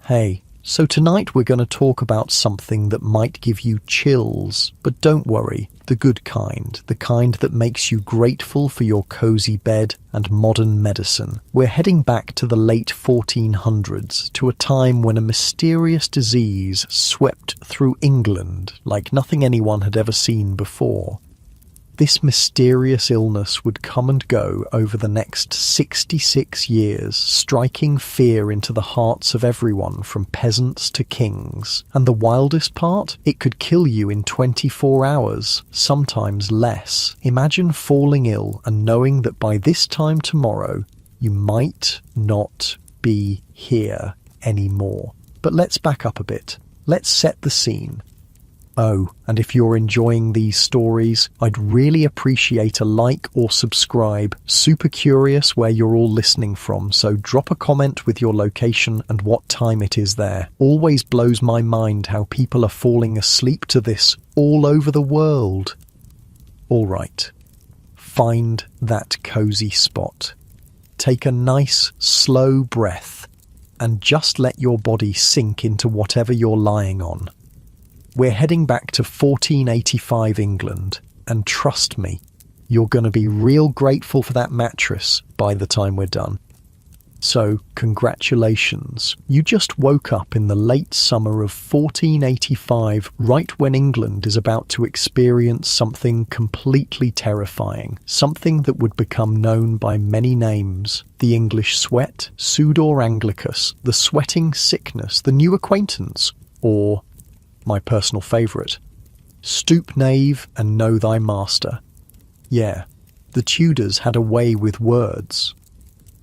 Hey, so tonight we're going to talk about something that might give you chills, but don't worry, the good kind, the kind that makes you grateful for your cozy bed and modern medicine. We're heading back to the late 1400s, to a time when a mysterious disease swept through England like nothing anyone had ever seen before. This mysterious illness would come and go over the next 66 years, striking fear into the hearts of everyone from peasants to kings. And the wildest part? It could kill you in 24 hours, sometimes less. Imagine falling ill and knowing that by this time tomorrow, you might not be here anymore. But let's back up a bit. Let's set the scene. Oh, and if you're enjoying these stories, I'd really appreciate a like or subscribe. Super curious where you're all listening from, so drop a comment with your location and what time it is there. Always blows my mind how people are falling asleep to this all over the world. All right, find that cozy spot. Take a nice, slow breath and just let your body sink into whatever you're lying on. We're heading back to 1485 England, and trust me, you're going to be real grateful for that mattress by the time we're done. So, congratulations. You just woke up in the late summer of 1485, right when England is about to experience something completely terrifying, something that would become known by many names. The English sweat, Sudor Anglicus, the sweating sickness, the new acquaintance, or my personal favourite, stoop knave and know thy master. Yeah, the Tudors had a way with words.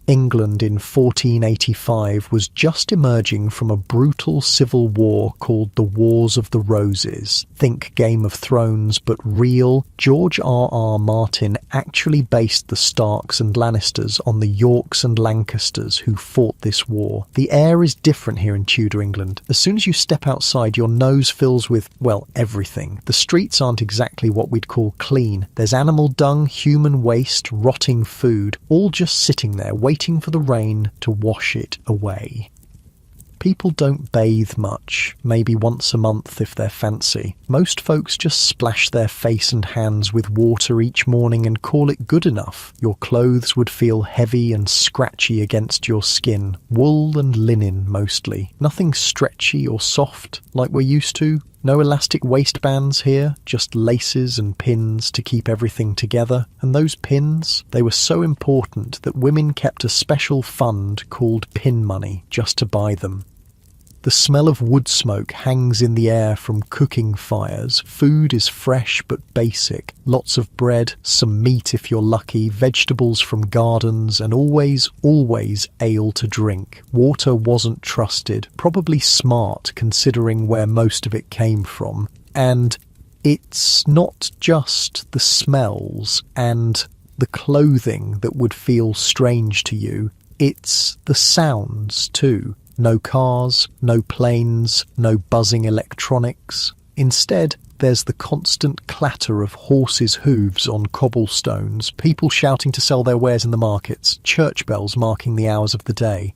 England in 1485 was just emerging from a brutal civil war called the Wars of the Roses. Think Game of Thrones, but real. George R.R. Martin actually based the Starks and Lannisters on the Yorks and Lancasters who fought this war. The air is different here in Tudor England. As soon as you step outside, your nose fills with, well, everything. The streets aren't exactly what we'd call clean. There's animal dung, human waste, rotting food, all just sitting there waiting for the rain to wash it away. People don't bathe much, maybe once a month if they're fancy. Most folks just splash their face and hands with water each morning and call it good enough. Your clothes would feel heavy and scratchy against your skin. Wool and linen mostly. Nothing stretchy or soft like we're used to. No elastic waistbands here, just laces and pins to keep everything together. And those pins, they were so important that women kept a special fund called pin money just to buy them. The smell of wood smoke hangs in the air from cooking fires. Food is fresh but basic. Lots of bread, some meat if you're lucky, vegetables from gardens, and always ale to drink. Water wasn't trusted, probably smart considering where most of it came from. And it's not just the smells and the clothing that would feel strange to you, it's the sounds too. No cars, no planes, no buzzing electronics. Instead, there's the constant clatter of horses' hooves on cobblestones, people shouting to sell their wares in the markets, church bells marking the hours of the day.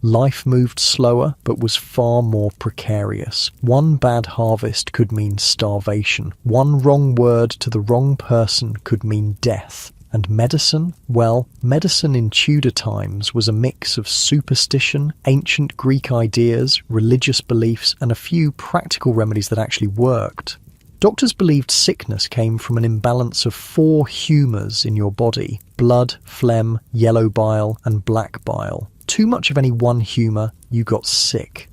Life moved slower, but was far more precarious. One bad harvest could mean starvation. One wrong word to the wrong person could mean death. And medicine? Well, medicine in Tudor times was a mix of superstition, ancient Greek ideas, religious beliefs, and a few practical remedies that actually worked. Doctors believed sickness came from an imbalance of 4 humours in your body: blood, phlegm, yellow bile, and black bile. Too much of any one humour, you got sick.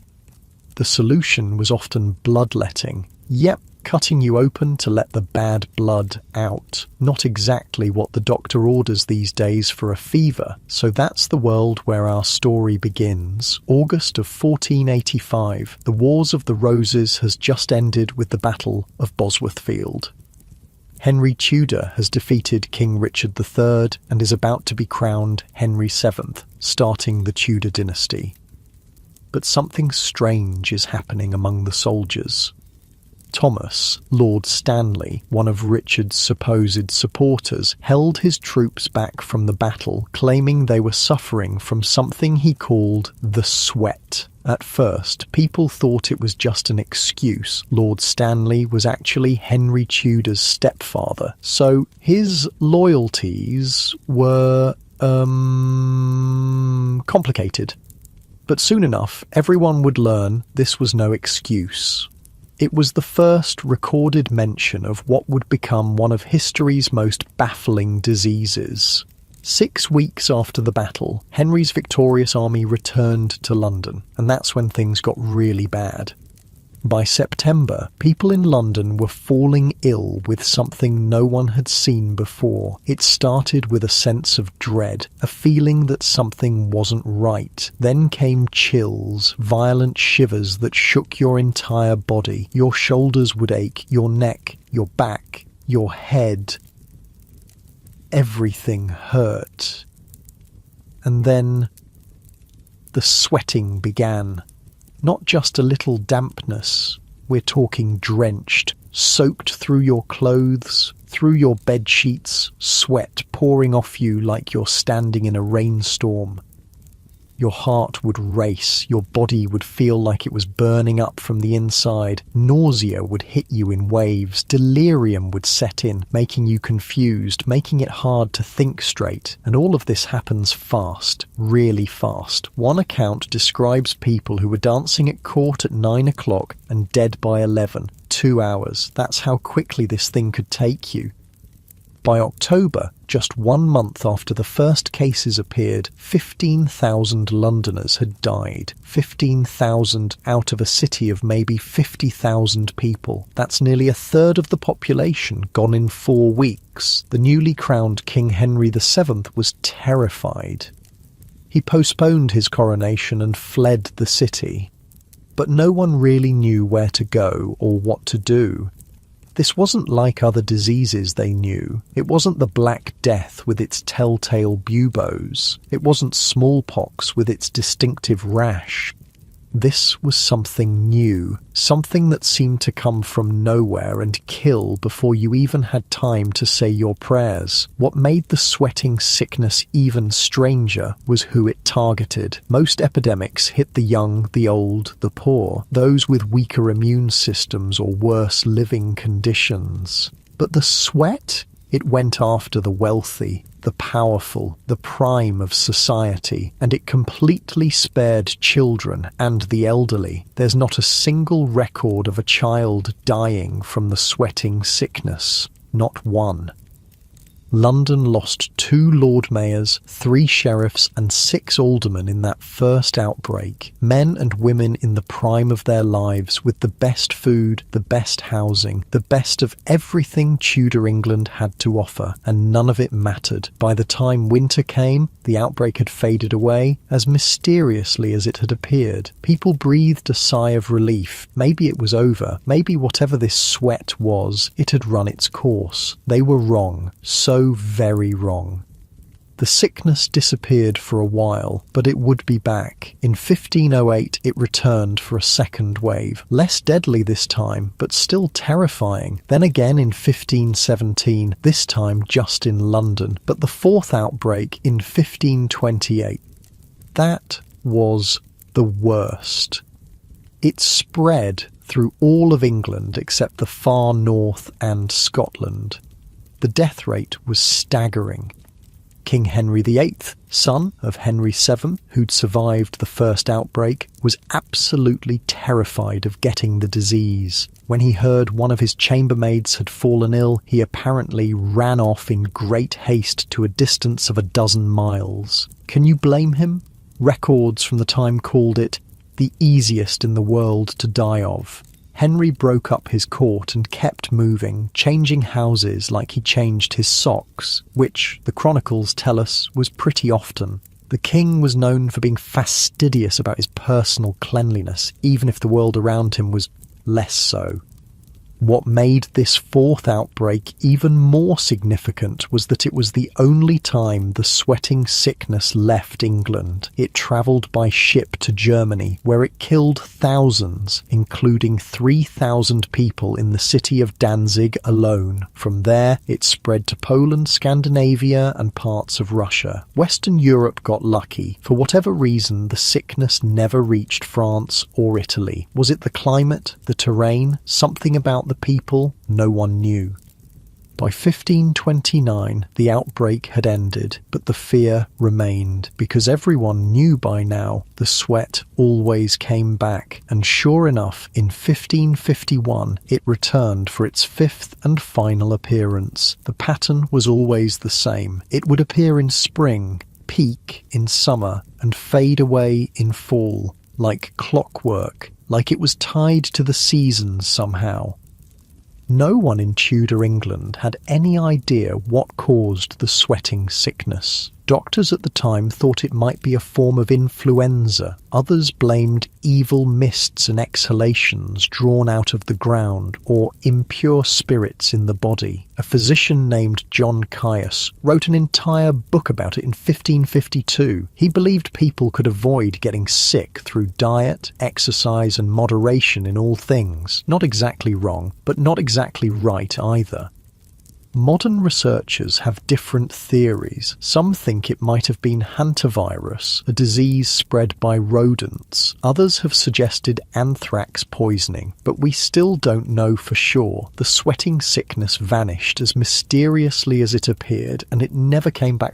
The solution was often bloodletting. Yep, cutting you open to let the bad blood out. Not exactly what the doctor orders these days for a fever. So that's the world where our story begins. August of 1485. The Wars of the Roses has just ended with the Battle of Bosworth Field. Henry Tudor has defeated King Richard III and is about to be crowned Henry VII, starting the Tudor dynasty. But something strange is happening among the soldiers. Thomas, Lord Stanley, one of Richard's supposed supporters, held his troops back from the battle, claiming they were suffering from something he called the sweat, At first, people thought it was just an excuse. Lord Stanley was actually Henry Tudor's stepfather, so his loyalties were, complicated. But soon enough, everyone would learn this was no excuse. It was the first recorded mention of what would become one of history's most baffling diseases. 6 weeks after the battle, Henry's victorious army returned to London, and that's when things got really bad. By September, people in London were falling ill with something no one had seen before. It started with a sense of dread, a feeling that something wasn't right. Then came chills, violent shivers that shook your entire body. Your shoulders would ache, your neck, your back, your head. Everything hurt. And then the sweating began. Not just a little dampness, we're talking drenched, soaked through your clothes, through your bed sheets, sweat pouring off you like you're standing in a rainstorm. Your heart would race, your body would feel like it was burning up from the inside, nausea would hit you in waves, delirium would set in, making you confused, making it hard to think straight. And all of this happens fast, really fast. One account describes people who were dancing at court at 9 o'clock and dead by 11, 2 hours. That's how quickly this thing could take you. By October, just 1 month after the first cases appeared, 15,000 Londoners had died. 15,000 out of a city of maybe 50,000 people. That's nearly a third of the population gone in 4 weeks. The newly crowned King Henry VII was terrified. He postponed his coronation and fled the city. But no one really knew where to go or what to do. This wasn't like other diseases they knew. It wasn't the Black Death with its telltale buboes. It wasn't smallpox with its distinctive rash. This was something new, something that seemed to come from nowhere and kill before you even had time to say your prayers. What made the sweating sickness even stranger was who it targeted. Most epidemics hit the young, the old, the poor, those with weaker immune systems or worse living conditions. But the sweat? It went after the wealthy, the powerful, the prime of society, and it completely spared children and the elderly. There's not a single record of a child dying from the sweating sickness. Not one. London lost 2 Lord Mayors, 3 sheriffs and 6 aldermen in that first outbreak. Men and women in the prime of their lives with the best food, the best housing, the best of everything Tudor England had to offer, and none of it mattered. By the time winter came, the outbreak had faded away as mysteriously as it had appeared. People breathed a sigh of relief. Maybe it was over. Maybe whatever this sweat was, it had run its course. They were wrong. So very wrong. The sickness disappeared for a while, but it would be back. In 1508 it returned for a second wave, less deadly this time, but still terrifying. Then again in 1517, this time just in London, but the fourth outbreak in 1528. That was the worst. It spread through all of England except the far north and Scotland. The death rate was staggering. King Henry VIII, son of Henry VII, who'd survived the first outbreak, was absolutely terrified of getting the disease. When he heard one of his chambermaids had fallen ill, he apparently ran off in great haste to a distance of 12 miles. Can you blame him? Records from the time called it the easiest in the world to die of. Henry broke up his court and kept moving, changing houses like he changed his socks, which, the chronicles tell us, was pretty often. The king was known for being fastidious about his personal cleanliness, even if the world around him was less so. What made this fourth outbreak even more significant was that it was the only time the sweating sickness left England. It travelled by ship to Germany, where it killed thousands, including 3,000 people in the city of Danzig alone. From there, it spread to Poland, Scandinavia, and parts of Russia. Western Europe got lucky. For whatever reason, the sickness never reached France or Italy. Was it the climate, the terrain, something about the people? No one knew. By 1529, the outbreak had ended, but the fear remained, because everyone knew by now the sweat always came back, and sure enough, in 1551, it returned for its fifth and final appearance. The pattern was always the same. It would appear in spring, peak in summer, and fade away in fall, like clockwork, like it was tied to the seasons somehow. No one in Tudor England had any idea what caused the sweating sickness. Doctors at the time thought it might be a form of influenza. Others blamed evil mists and exhalations drawn out of the ground or impure spirits in the body. A physician named John Caius wrote an entire book about it in 1552. He believed people could avoid getting sick through diet, exercise and moderation in all things. Not exactly wrong, but not exactly right either. Modern researchers have different theories. Some think it might have been hantavirus, a disease spread by rodents. Others have suggested anthrax poisoning, but we still don't know for sure. The sweating sickness vanished as mysteriously as it appeared, and it never came back.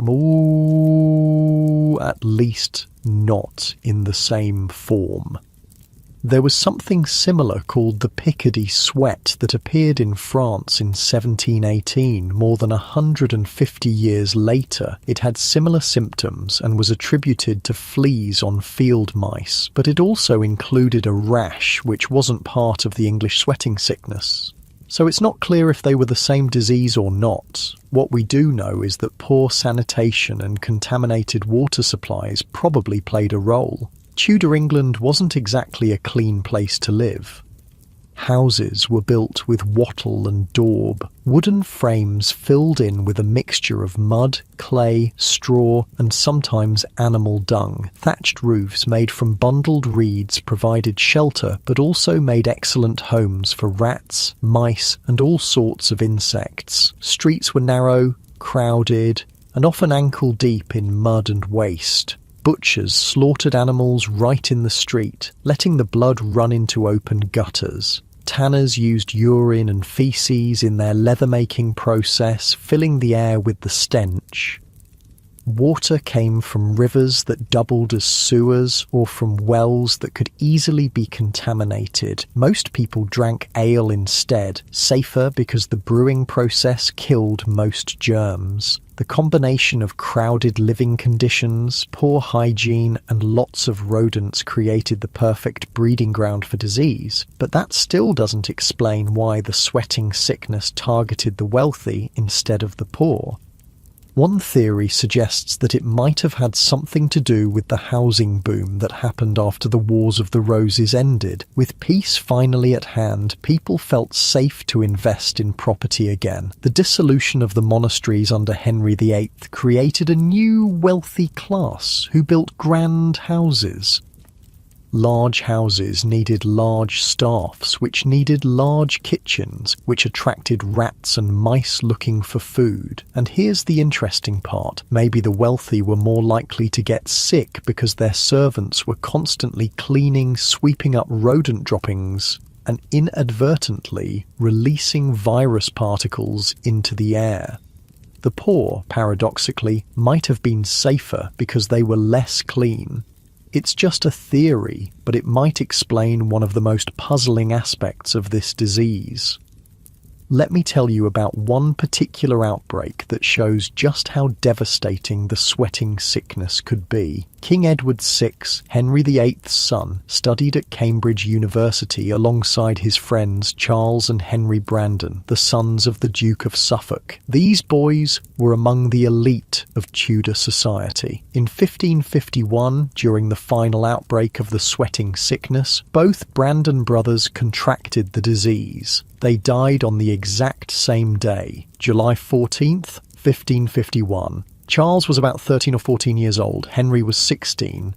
At least not in the same form. There was something similar called the Picardy sweat that appeared in France in 1718, more than 150 years later. It had similar symptoms and was attributed to fleas on field mice, but it also included a rash which wasn't part of the English sweating sickness. So it's not clear if they were the same disease or not. What we do know is that poor sanitation and contaminated water supplies probably played a role. Tudor England wasn't exactly a clean place to live. Houses were built with wattle and daub, wooden frames filled in with a mixture of mud, clay, straw, and sometimes animal dung. Thatched roofs made from bundled reeds provided shelter, but also made excellent homes for rats, mice, and all sorts of insects. Streets were narrow, crowded, and often ankle-deep in mud and waste. Butchers slaughtered animals right in the street, letting the blood run into open gutters. Tanners used urine and feces in their leather-making process, filling the air with the stench. Water came from rivers that doubled as sewers or from wells that could easily be contaminated. Most people drank ale instead, safer because the brewing process killed most germs. The combination of crowded living conditions, poor hygiene, and lots of rodents created the perfect breeding ground for disease. But that still doesn't explain why the sweating sickness targeted the wealthy instead of the poor. One theory suggests that it might have had something to do with the housing boom that happened after the Wars of the Roses ended. With peace finally at hand, people felt safe to invest in property again. The dissolution of the monasteries under Henry VIII created a new wealthy class who built grand houses. Large houses needed large staffs, which needed large kitchens, which attracted rats and mice looking for food. And here's the interesting part. Maybe the wealthy were more likely to get sick because their servants were constantly cleaning, sweeping up rodent droppings, and inadvertently releasing virus particles into the air. The poor, paradoxically, might have been safer because they were less clean. It's just a theory, but it might explain one of the most puzzling aspects of this disease. Let me tell you about one particular outbreak that shows just how devastating the sweating sickness could be. King Edward VI, Henry VIII's son, studied at Cambridge University alongside his friends Charles and Henry Brandon, the sons of the Duke of Suffolk. These boys were among the elite of Tudor society. In 1551, during the final outbreak of the sweating sickness, both Brandon brothers contracted the disease. They died on the exact same day, July 14th, 1551. Charles was about 13 or 14 years old. Henry was 16.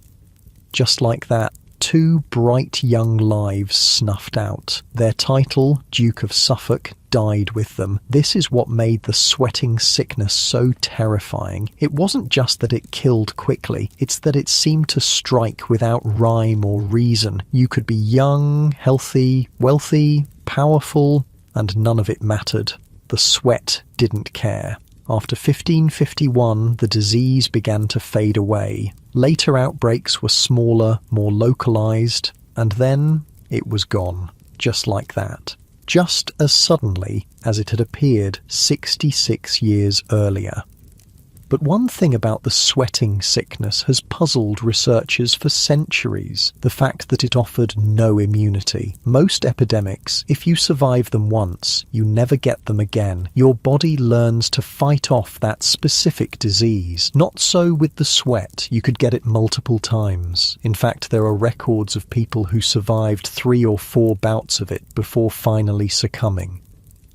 Just like that, two bright young lives snuffed out. Their title, Duke of Suffolk, died with them. This is what made the sweating sickness so terrifying. It wasn't just that it killed quickly, it's that it seemed to strike without rhyme or reason. You could be young, healthy, wealthy, powerful, and none of it mattered. The sweat didn't care. After 1551, the disease began to fade away. Later outbreaks were smaller, more localized, and then it was gone, just like that. Just as suddenly as it had appeared 66 years earlier. But one thing about the sweating sickness has puzzled researchers for centuries, the fact that it offered no immunity. Most epidemics, if you survive them once, you never get them again. Your body learns to fight off that specific disease. Not so with the sweat, you could get it multiple times. In fact, there are records of people who survived 3 or 4 bouts of it before finally succumbing.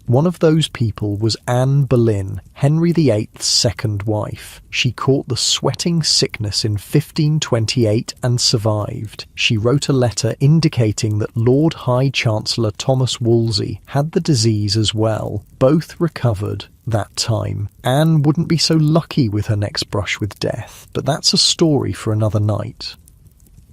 One of those people was Anne Boleyn, Henry VIII's second wife. She caught the sweating sickness in 1528 and survived. She wrote a letter indicating that Lord High Chancellor Thomas Wolsey had the disease as well. Both recovered that time. Anne wouldn't be so lucky with her next brush with death, but that's a story for another night.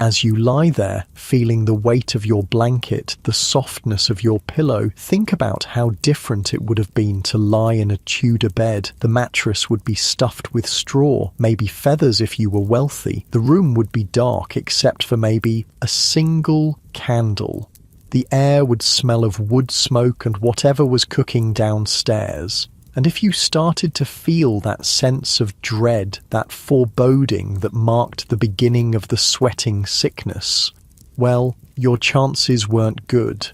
As you lie there, feeling the weight of your blanket, the softness of your pillow, think about how different it would have been to lie in a Tudor bed. The mattress would be stuffed with straw, maybe feathers if you were wealthy. The room would be dark except for maybe a single candle. The air would smell of wood smoke and whatever was cooking downstairs. And if you started to feel that sense of dread, that foreboding that marked the beginning of the sweating sickness, well, your chances weren't good.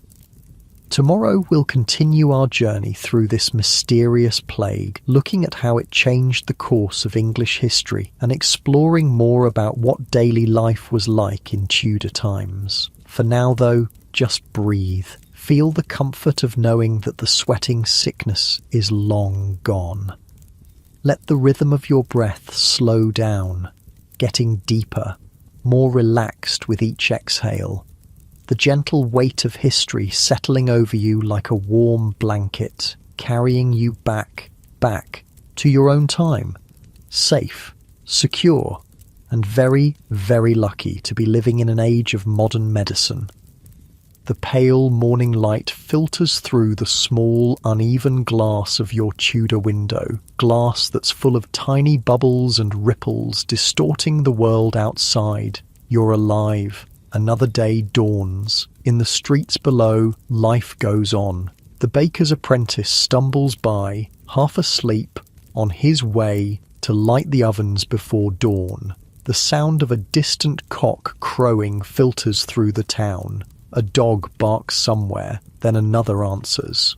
Tomorrow we'll continue our journey through this mysterious plague, looking at how it changed the course of English history and exploring more about what daily life was like in Tudor times. For now, though, just breathe. Feel the comfort of knowing that the sweating sickness is long gone. Let the rhythm of your breath slow down, getting deeper, more relaxed with each exhale. The gentle weight of history settling over you like a warm blanket, carrying you back to your own time. Safe, secure, and very, very lucky to be living in an age of modern medicine. The pale morning light filters through the small, uneven glass of your Tudor window, glass that's full of tiny bubbles and ripples distorting the world outside. You're alive. Another day dawns. In the streets below, life goes on. The baker's apprentice stumbles by, half asleep, on his way to light the ovens before dawn. The sound of a distant cock crowing filters through the town. A dog barks somewhere, then another answers.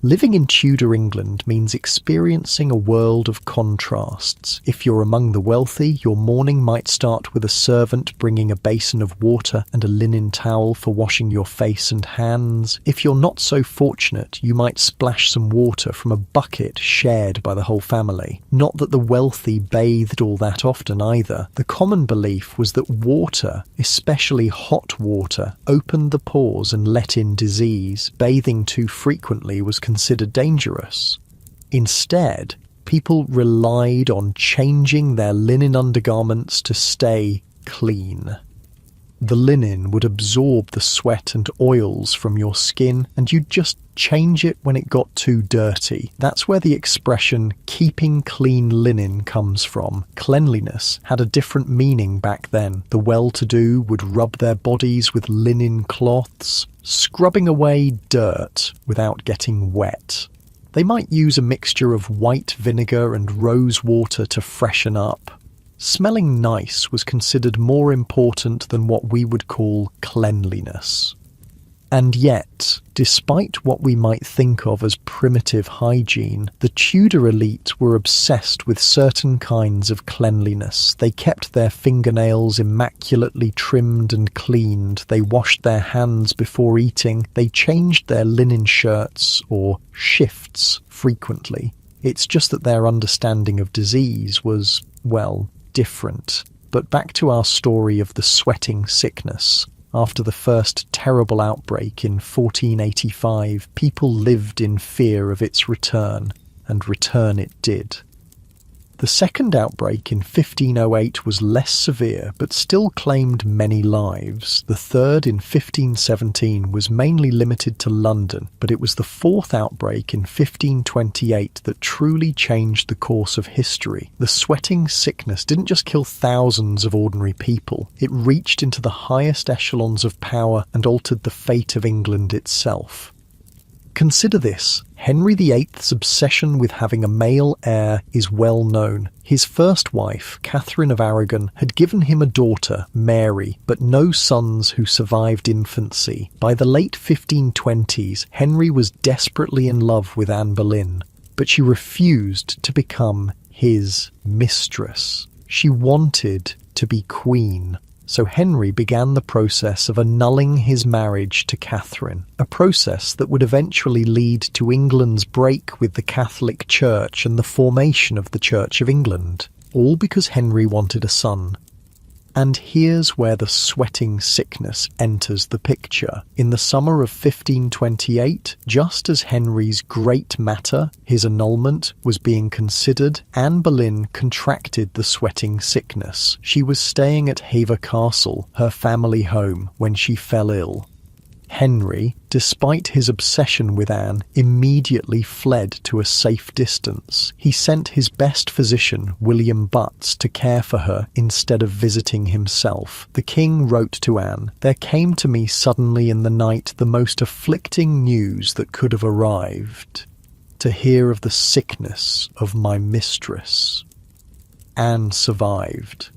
Living in Tudor England means experiencing a world of contrasts. If you're among the wealthy, your morning might start with a servant bringing a basin of water and a linen towel for washing your face and hands. If you're not so fortunate, you might splash some water from a bucket shared by the whole family. Not that the wealthy bathed all that often either. The common belief was that water, especially hot water, opened the pores and let in disease. Bathing too frequently was considered dangerous. Instead, people relied on changing their linen undergarments to stay clean. The linen would absorb the sweat and oils from your skin, and you'd just change it when it got too dirty. That's where the expression keeping clean linen comes from. Cleanliness had a different meaning back then. The well-to-do would rub their bodies with linen cloths, scrubbing away dirt without getting wet. They might use a mixture of white vinegar and rose water to freshen up. Smelling nice was considered more important than what we would call cleanliness. And yet, despite what we might think of as primitive hygiene, the Tudor elite were obsessed with certain kinds of cleanliness. They kept their fingernails immaculately trimmed and cleaned. They washed their hands before eating. They changed their linen shirts, or shifts, frequently. It's just that their understanding of disease was, well, different. But back to our story of the sweating sickness. After the first terrible outbreak in 1485, people lived in fear of its return, and return it did. The second outbreak in 1508 was less severe, but still claimed many lives. The third in 1517 was mainly limited to London, but it was the fourth outbreak in 1528 that truly changed the course of history. The sweating sickness didn't just kill thousands of ordinary people, it reached into the highest echelons of power and altered the fate of England itself. Consider this. Henry VIII's obsession with having a male heir is well known. His first wife, Catherine of Aragon, had given him a daughter, Mary, but no sons who survived infancy. By the late 1520s, Henry was desperately in love with Anne Boleyn, but she refused to become his mistress. She wanted to be queen. So Henry began the process of annulling his marriage to Catherine, a process that would eventually lead to England's break with the Catholic Church and the formation of the Church of England, all because Henry wanted a son. And here's where the sweating sickness enters the picture. In the summer of 1528, just as Henry's great matter, his annulment, was being considered, Anne Boleyn contracted the sweating sickness. She was staying at Hever Castle, her family home, when she fell ill. Henry, despite his obsession with Anne, immediately fled to a safe distance. He sent his best physician, William Butts, to care for her instead of visiting himself. The king wrote to Anne, "There came to me suddenly in the night the most afflicting news that could have arrived, to hear of the sickness of my mistress." Anne survived.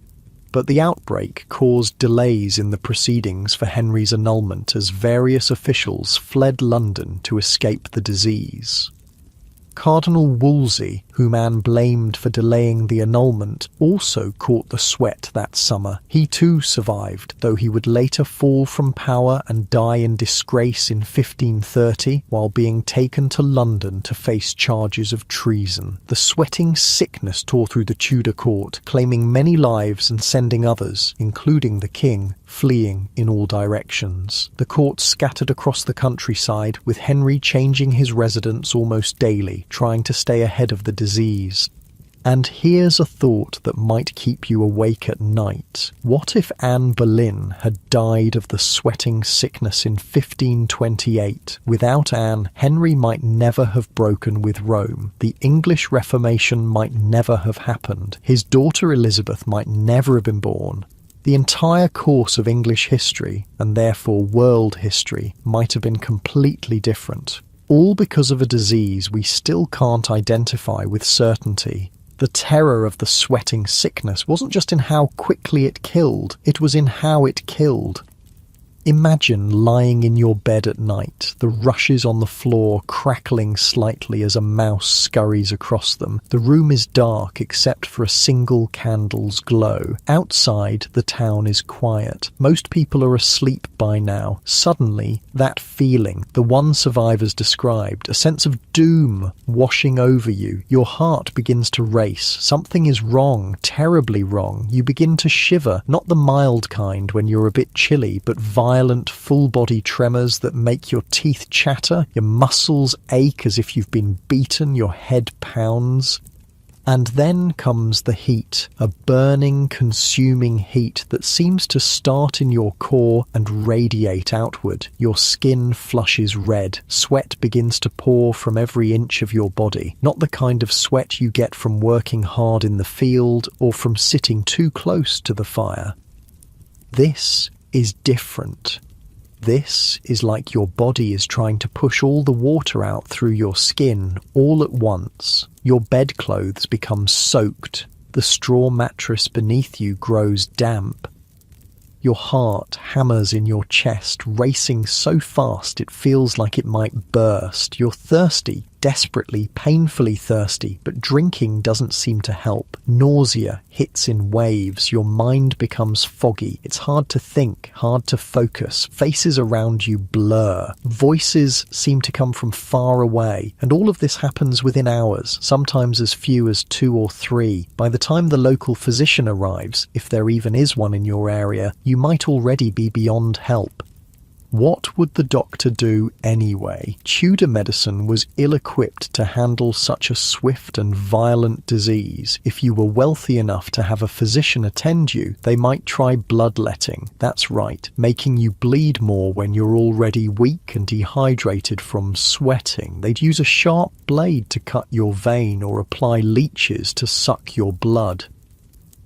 But the outbreak caused delays in the proceedings for Henry's annulment as various officials fled London to escape the disease. Cardinal Wolsey, whom Anne blamed for delaying the annulment, also caught the sweat that summer. He too survived, though he would later fall from power and die in disgrace in 1530 while being taken to London to face charges of treason. The sweating sickness tore through the Tudor court, claiming many lives and sending others, including the king, fleeing in all directions. The court scattered across the countryside, with Henry changing his residence almost daily, trying to stay ahead of the disease. And here's a thought that might keep you awake at night. What if Anne Boleyn had died of the sweating sickness in 1528? Without Anne, Henry might never have broken with Rome. The English Reformation might never have happened. His daughter Elizabeth might never have been born. The entire course of English history, and therefore world history, might have been completely different. All because of a disease we still can't identify with certainty. The terror of the sweating sickness wasn't just in how quickly it killed, it was in how it killed. Imagine lying in your bed at night, the rushes on the floor crackling slightly as a mouse scurries across them. The room is dark except for a single candle's glow. Outside, the town is quiet. Most people are asleep by now. Suddenly, that feeling, the one survivors described, a sense of doom washing over you. Your heart begins to race. Something is wrong, terribly wrong. You begin to shiver, not the mild kind when you're a bit chilly, but violent full-body tremors that make your teeth chatter, your muscles ache as if you've been beaten, your head pounds. And then comes the heat, a burning, consuming heat that seems to start in your core and radiate outward. Your skin flushes red. Sweat begins to pour from every inch of your body. Not the kind of sweat you get from working hard in the field or from sitting too close to the fire. This is different. This is like your body is trying to push all the water out through your skin all at once. Your bedclothes become soaked. The straw mattress beneath you grows damp. Your heart hammers in your chest, racing so fast it feels like it might burst. You're thirsty, desperately, painfully thirsty, but drinking doesn't seem to help. Nausea hits in waves. Your mind becomes foggy. It's hard to think, hard to focus. Faces around you blur. Voices seem to come from far away. And all of this happens within hours, sometimes as few as 2 or 3. By the time the local physician arrives, if there even is one in your area, you might already be beyond help. What would the doctor do anyway? Tudor medicine was ill-equipped to handle such a swift and violent disease. If you were wealthy enough to have a physician attend you, they might try bloodletting. That's right, making you bleed more when you're already weak and dehydrated from sweating. They'd use a sharp blade to cut your vein or apply leeches to suck your blood.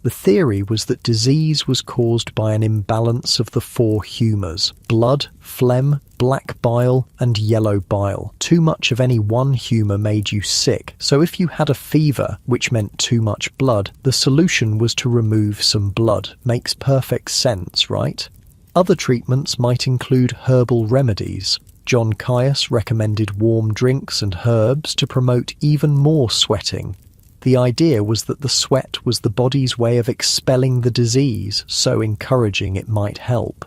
The theory was that disease was caused by an imbalance of the 4 humours: blood, phlegm, black bile, and yellow bile. Too much of any one humour made you sick, so if you had a fever, which meant too much blood, the solution was to remove some blood. Makes perfect sense, right? Other treatments might include herbal remedies. John Caius recommended warm drinks and herbs to promote even more sweating. The idea was that the sweat was the body's way of expelling the disease, so encouraging it might help.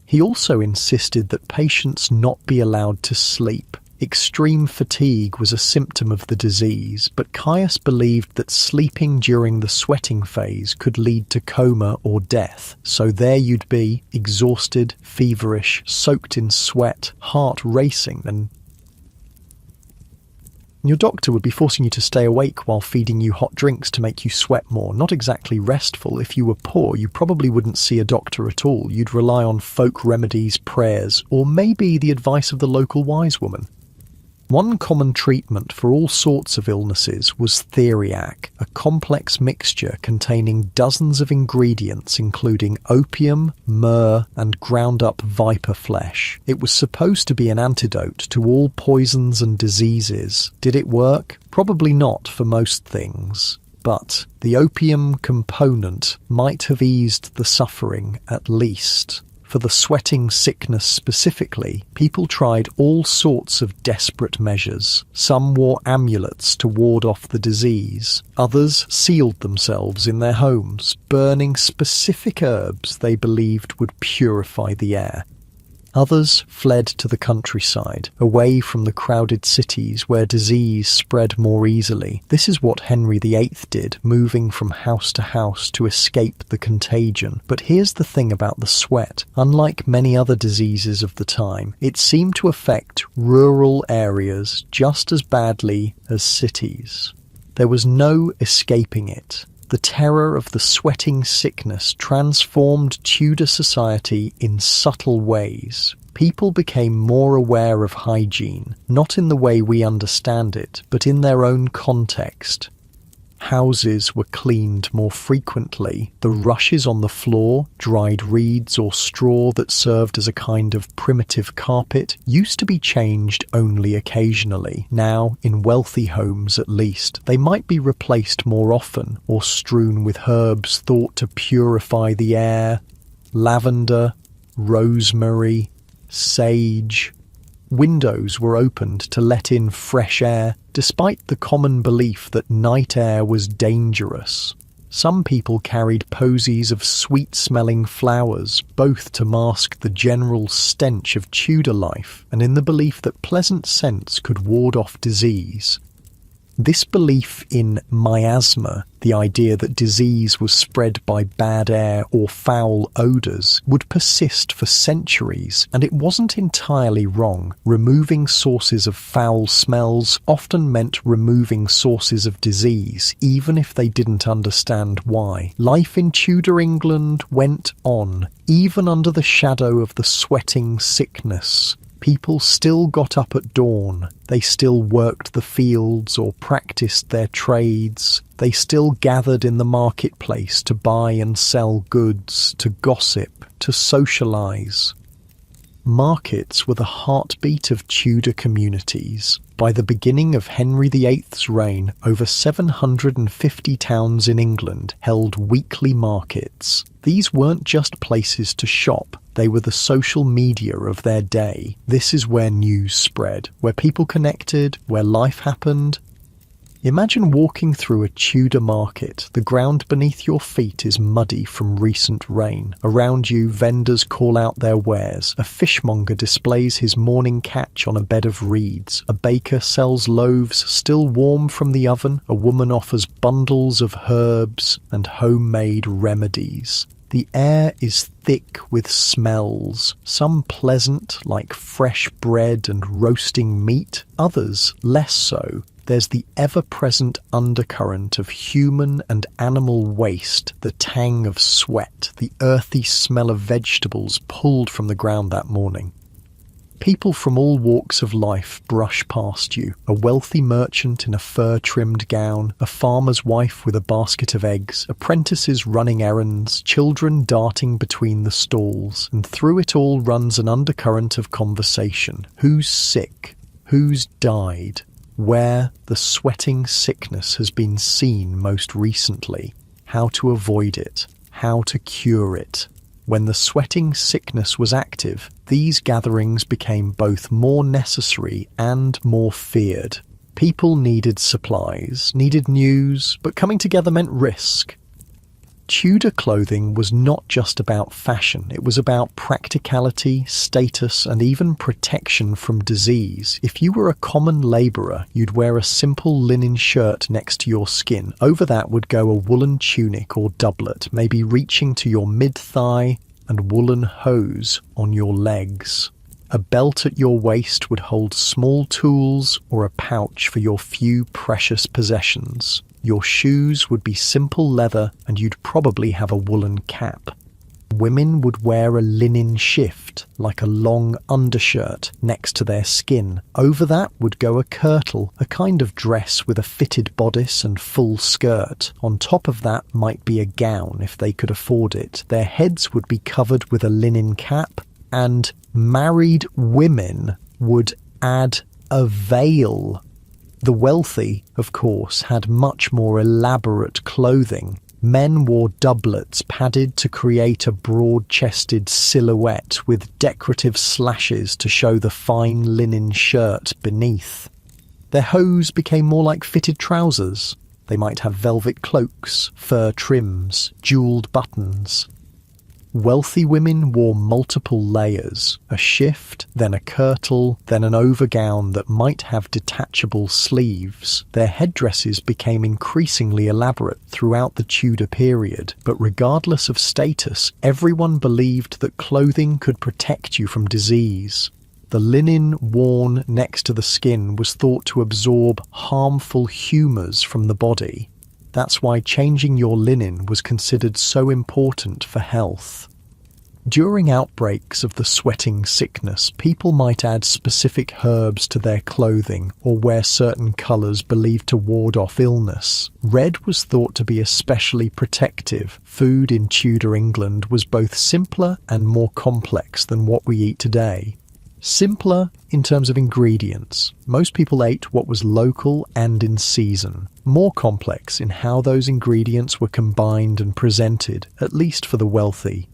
He also insisted that patients not be allowed to sleep. Extreme fatigue was a symptom of the disease, but Caius believed that sleeping during the sweating phase could lead to coma or death. So there you'd be, exhausted, feverish, soaked in sweat, heart racing, and your doctor would be forcing you to stay awake while feeding you hot drinks to make you sweat more. Not exactly restful. If you were poor, you probably wouldn't see a doctor at all. You'd rely on folk remedies, prayers, or maybe the advice of the local wise woman. One common treatment for all sorts of illnesses was theriac, a complex mixture containing dozens of ingredients including opium, myrrh, and ground-up viper flesh. It was supposed to be an antidote to all poisons and diseases. Did it work? Probably not for most things. But the opium component might have eased the suffering at least. For the sweating sickness specifically, people tried all sorts of desperate measures. Some wore amulets to ward off the disease. Others sealed themselves in their homes, burning specific herbs they believed would purify the air. Others fled to the countryside, away from the crowded cities where disease spread more easily. This is what Henry VIII did, moving from house to house to escape the contagion. But here's the thing about the sweat. Unlike many other diseases of the time, it seemed to affect rural areas just as badly as cities. There was no escaping it. The terror of the sweating sickness transformed Tudor society in subtle ways. People became more aware of hygiene, not in the way we understand it, but in their own context. Houses were cleaned more frequently. The rushes on the floor, dried reeds or straw that served as a kind of primitive carpet, used to be changed only occasionally. Now, in wealthy homes at least, they might be replaced more often or strewn with herbs thought to purify the air. Lavender, rosemary, sage. Windows were opened to let in fresh air, despite the common belief that night air was dangerous. Some people carried posies of sweet-smelling flowers, both to mask the general stench of Tudor life and in the belief that pleasant scents could ward off disease. This belief in miasma, the idea that disease was spread by bad air or foul odours, would persist for centuries, and it wasn't entirely wrong. Removing sources of foul smells often meant removing sources of disease, even if they didn't understand why. Life in Tudor England went on, even under the shadow of the sweating sickness. People still got up at dawn, they still worked the fields or practiced their trades, they still gathered in the marketplace to buy and sell goods, to gossip, to socialise. Markets were the heartbeat of Tudor communities. By the beginning of Henry VIII's reign, over 750 towns in England held weekly markets. These weren't just places to shop, they were the social media of their day. This is where news spread, where people connected, where life happened. Imagine walking through a Tudor market. The ground beneath your feet is muddy from recent rain. Around you, vendors call out their wares. A fishmonger displays his morning catch on a bed of reeds. A baker sells loaves still warm from the oven. A woman offers bundles of herbs and homemade remedies. The air is thick with smells, some pleasant like fresh bread and roasting meat, others less so. There's the ever-present undercurrent of human and animal waste, the tang of sweat, the earthy smell of vegetables pulled from the ground that morning. People from all walks of life brush past you. A wealthy merchant in a fur-trimmed gown, a farmer's wife with a basket of eggs, apprentices running errands, children darting between the stalls, and through it all runs an undercurrent of conversation. Who's sick? Who's died? Where the sweating sickness has been seen most recently, how to avoid it, how to cure it. When the sweating sickness was active, these gatherings became both more necessary and more feared. People needed supplies, needed news, but coming together meant risk. Tudor clothing was not just about fashion, it was about practicality, status, and even protection from disease. If you were a common labourer, you'd wear a simple linen shirt next to your skin. Over that would go a woolen tunic or doublet, maybe reaching to your mid-thigh, and woolen hose on your legs. A belt at your waist would hold small tools or a pouch for your few precious possessions. Your shoes would be simple leather and you'd probably have a woolen cap. Women would wear a linen shift, like a long undershirt, next to their skin. Over that would go a kirtle, a kind of dress with a fitted bodice and full skirt. On top of that might be a gown if they could afford it. Their heads would be covered with a linen cap, and married women would add a veil. The wealthy, of course, had much more elaborate clothing. Men wore doublets padded to create a broad-chested silhouette with decorative slashes to show the fine linen shirt beneath. Their hose became more like fitted trousers. They might have velvet cloaks, fur trims, jewelled buttons. Wealthy women wore multiple layers, a shift, then a kirtle, then an overgown that might have detachable sleeves. Their headdresses became increasingly elaborate throughout the Tudor period, but regardless of status, everyone believed that clothing could protect you from disease. The linen worn next to the skin was thought to absorb harmful humours from the body. That's why changing your linen was considered so important for health. During outbreaks of the sweating sickness, people might add specific herbs to their clothing or wear certain colours believed to ward off illness. Red was thought to be especially protective. Food in Tudor England was both simpler and more complex than what we eat today. Simpler in terms of ingredients. Most people ate what was local and in season. More complex in how those ingredients were combined and presented, at least for the wealthy.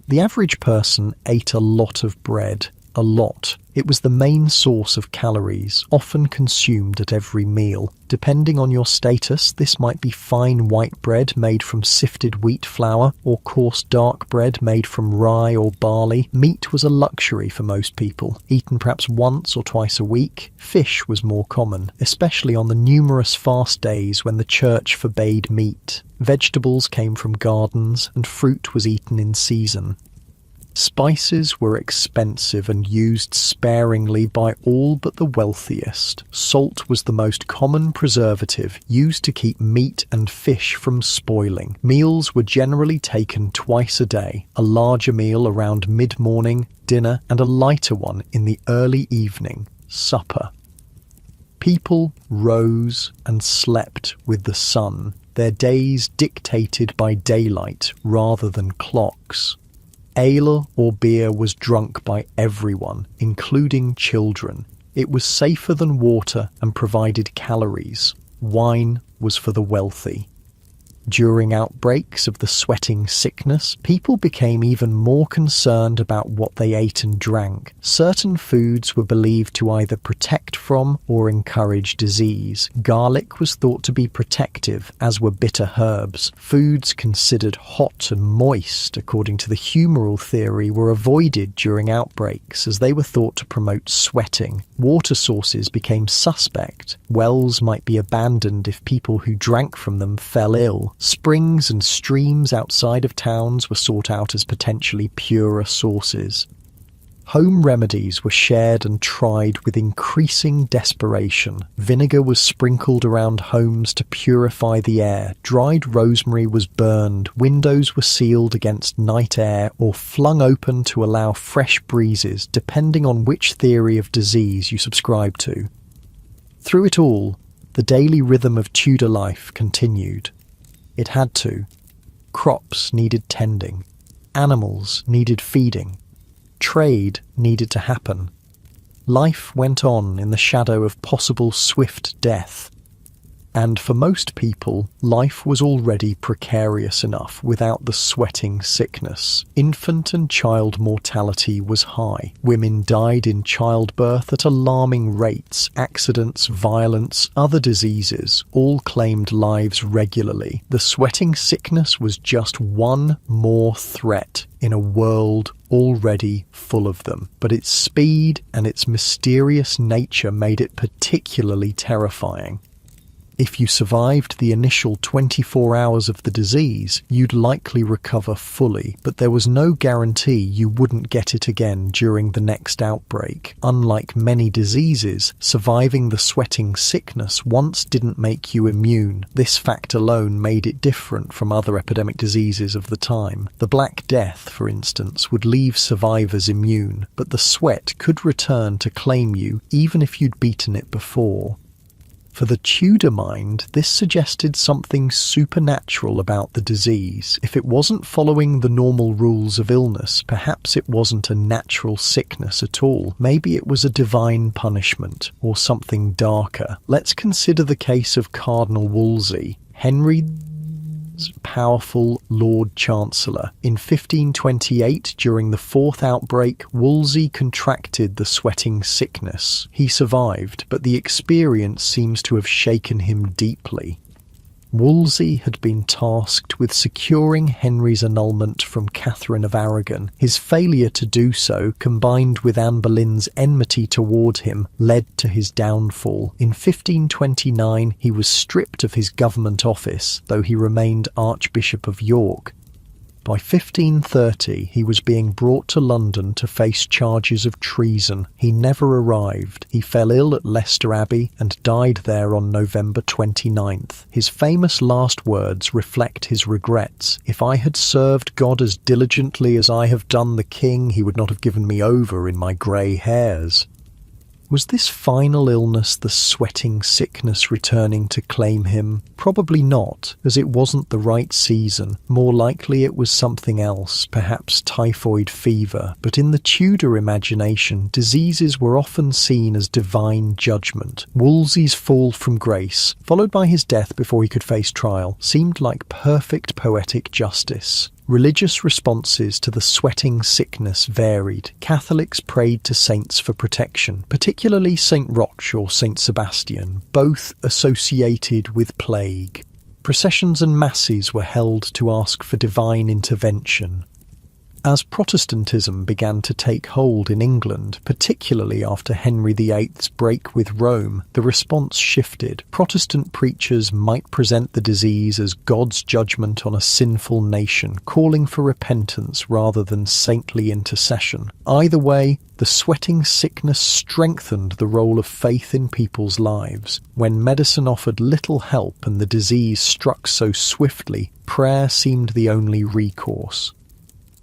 The average person ate a lot of bread. A lot. It was the main source of calories, often consumed at every meal. Depending on your status, this might be fine white bread made from sifted wheat flour, or coarse dark bread made from rye or barley. Meat was a luxury for most people, eaten perhaps once or twice a week. Fish was more common, especially on the numerous fast days when the church forbade meat. Vegetables came from gardens, and fruit was eaten in season. Spices were expensive and used sparingly by all but the wealthiest. Salt was the most common preservative, used to keep meat and fish from spoiling. Meals were generally taken twice a day, a larger meal around mid-morning, dinner, and a lighter one in the early evening, supper. People rose and slept with the sun, their days dictated by daylight rather than clocks. Ale or beer was drunk by everyone, including children. It was safer than water and provided calories. Wine was for the wealthy. During outbreaks of the sweating sickness, people became even more concerned about what they ate and drank. Certain foods were believed to either protect from or encourage disease. Garlic was thought to be protective, as were bitter herbs. Foods considered hot and moist, according to the humoral theory, were avoided during outbreaks, as they were thought to promote sweating. Water sources became suspect. Wells might be abandoned if people who drank from them fell ill. Springs and streams outside of towns were sought out as potentially purer sources. Home remedies were shared and tried with increasing desperation. Vinegar was sprinkled around homes to purify the air. Dried rosemary was burned. Windows were sealed against night air or flung open to allow fresh breezes, depending on which theory of disease you subscribe to. Through it all, the daily rhythm of Tudor life continued. It had to. Crops needed tending. Animals needed feeding. Trade needed to happen. Life went on in the shadow of possible swift death. And for most people, life was already precarious enough without the sweating sickness. Infant and child mortality was high. Women died in childbirth at alarming rates. Accidents, violence, other diseases all claimed lives regularly. The sweating sickness was just one more threat in a world already full of them. But its speed and its mysterious nature made it particularly terrifying. If you survived the initial 24 hours of the disease, you'd likely recover fully, but there was no guarantee you wouldn't get it again during the next outbreak. Unlike many diseases, surviving the sweating sickness once didn't make you immune. This fact alone made it different from other epidemic diseases of the time. The Black Death, for instance, would leave survivors immune, but the sweat could return to claim you even if you'd beaten it before. For the Tudor mind, this suggested something supernatural about the disease. If it wasn't following the normal rules of illness, perhaps it wasn't a natural sickness at all. Maybe it was a divine punishment, or something darker. Let's consider the case of Cardinal Wolsey, Henry's powerful Lord Chancellor. In 1528, during the fourth outbreak, Wolsey contracted the sweating sickness. He survived, but the experience seems to have shaken him deeply. Wolsey had been tasked with securing Henry's annulment from Catherine of Aragon. His failure to do so, combined with Anne Boleyn's enmity toward him, led to his downfall. In 1529, he was stripped of his government office, though he remained Archbishop of York. By 1530, he was being brought to London to face charges of treason. He never arrived. He fell ill at Leicester Abbey and died there on November 29th. His famous last words reflect his regrets. "If I had served God as diligently as I have done the king, he would not have given me over in my grey hairs." Was this final illness the sweating sickness returning to claim him? Probably not, as it wasn't the right season. More likely it was something else, perhaps typhoid fever. But in the Tudor imagination, diseases were often seen as divine judgment. Wolsey's fall from grace, followed by his death before he could face trial, seemed like perfect poetic justice. Religious responses to the sweating sickness varied. Catholics prayed to saints for protection, particularly St. Roch or St. Sebastian, both associated with plague. Processions and masses were held to ask for divine intervention. As Protestantism began to take hold in England, particularly after Henry VIII's break with Rome, the response shifted. Protestant preachers might present the disease as God's judgment on a sinful nation, calling for repentance rather than saintly intercession. Either way, the sweating sickness strengthened the role of faith in people's lives. When medicine offered little help and the disease struck so swiftly, prayer seemed the only recourse.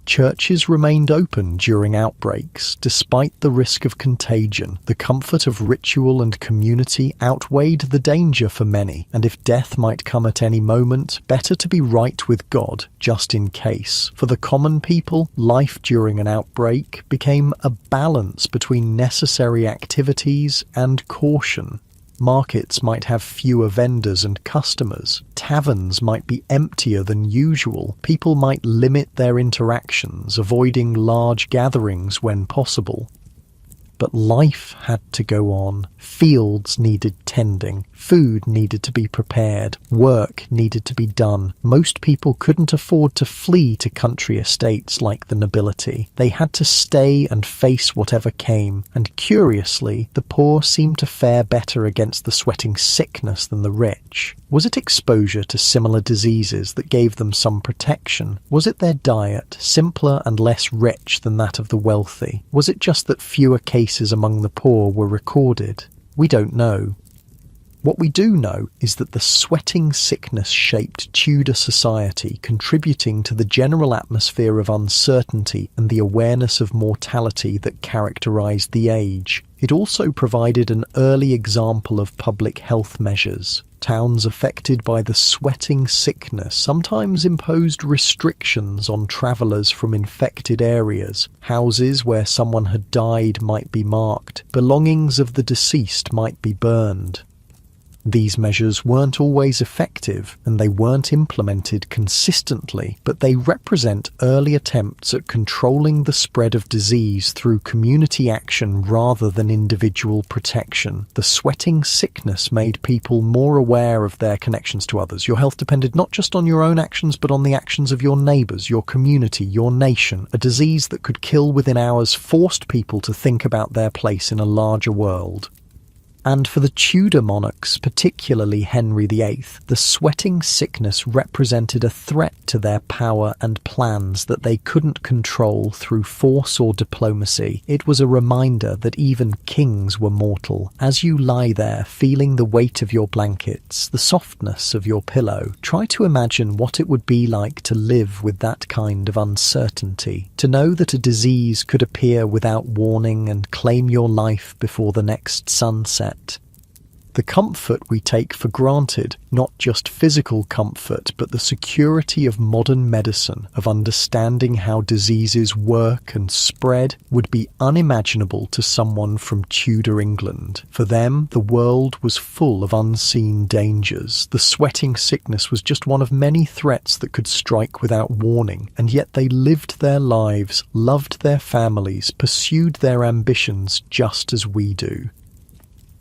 Churches remained open during outbreaks, despite the risk of contagion. The comfort of ritual and community outweighed the danger for many, and if death might come at any moment, better to be right with God, just in case. For the common people, life during an outbreak became a balance between necessary activities and caution. Markets might have fewer vendors and customers. Taverns might be emptier than usual. People might limit their interactions, avoiding large gatherings when possible. But life had to go on. Fields needed tending. Food needed to be prepared. Work needed to be done. Most people couldn't afford to flee to country estates like the nobility. They had to stay and face whatever came, and curiously, the poor seemed to fare better against the sweating sickness than the rich. Was it exposure to similar diseases that gave them some protection? Was it their diet, simpler and less rich than that of the wealthy? Was it just that fewer cases among the poor were recorded? We don't know. What we do know is that the sweating sickness shaped Tudor society, contributing to the general atmosphere of uncertainty and the awareness of mortality that characterized the age. It also provided an early example of public health measures. Towns affected by the sweating sickness sometimes imposed restrictions on travellers from infected areas. Houses where someone had died might be marked. Belongings of the deceased might be burned. These measures weren't always effective, and they weren't implemented consistently, but they represent early attempts at controlling the spread of disease through community action rather than individual protection. The sweating sickness made people more aware of their connections to others. Your health depended not just on your own actions, but on the actions of your neighbours, your community, your nation. A disease that could kill within hours forced people to think about their place in a larger world. And for the Tudor monarchs, particularly Henry VIII, the sweating sickness represented a threat to their power and plans that they couldn't control through force or diplomacy. It was a reminder that even kings were mortal. As you lie there, feeling the weight of your blankets, the softness of your pillow, try to imagine what it would be like to live with that kind of uncertainty. To know that a disease could appear without warning and claim your life before the next sunset. The comfort we take for granted, not just physical comfort, but the security of modern medicine, of understanding how diseases work and spread, would be unimaginable to someone from Tudor England. For them, the world was full of unseen dangers. The sweating sickness was just one of many threats that could strike without warning, and yet they lived their lives, loved their families, pursued their ambitions just as we do.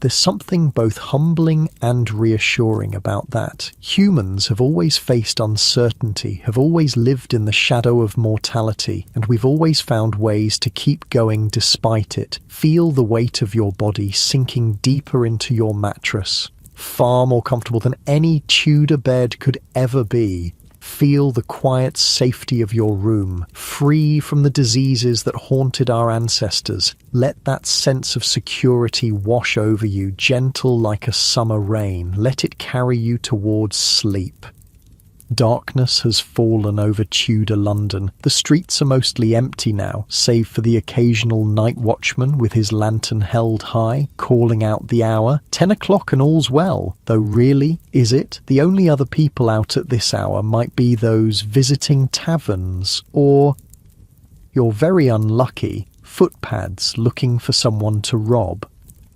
There's something both humbling and reassuring about that. Humans have always faced uncertainty, have always lived in the shadow of mortality, and we've always found ways to keep going despite it. Feel the weight of your body sinking deeper into your mattress. Far more comfortable than any Tudor bed could ever be. Feel the quiet safety of your room, free from the diseases that haunted our ancestors. Let that sense of security wash over you, gentle like a summer rain. Let it carry you towards sleep. Darkness has fallen over Tudor London. The streets are mostly empty now, save for the occasional night watchman with his lantern held high, calling out the hour. 10 o'clock and all's well. Though really, is it? The only other people out at this hour might be those visiting taverns, or, you're very unlucky, footpads looking for someone to rob.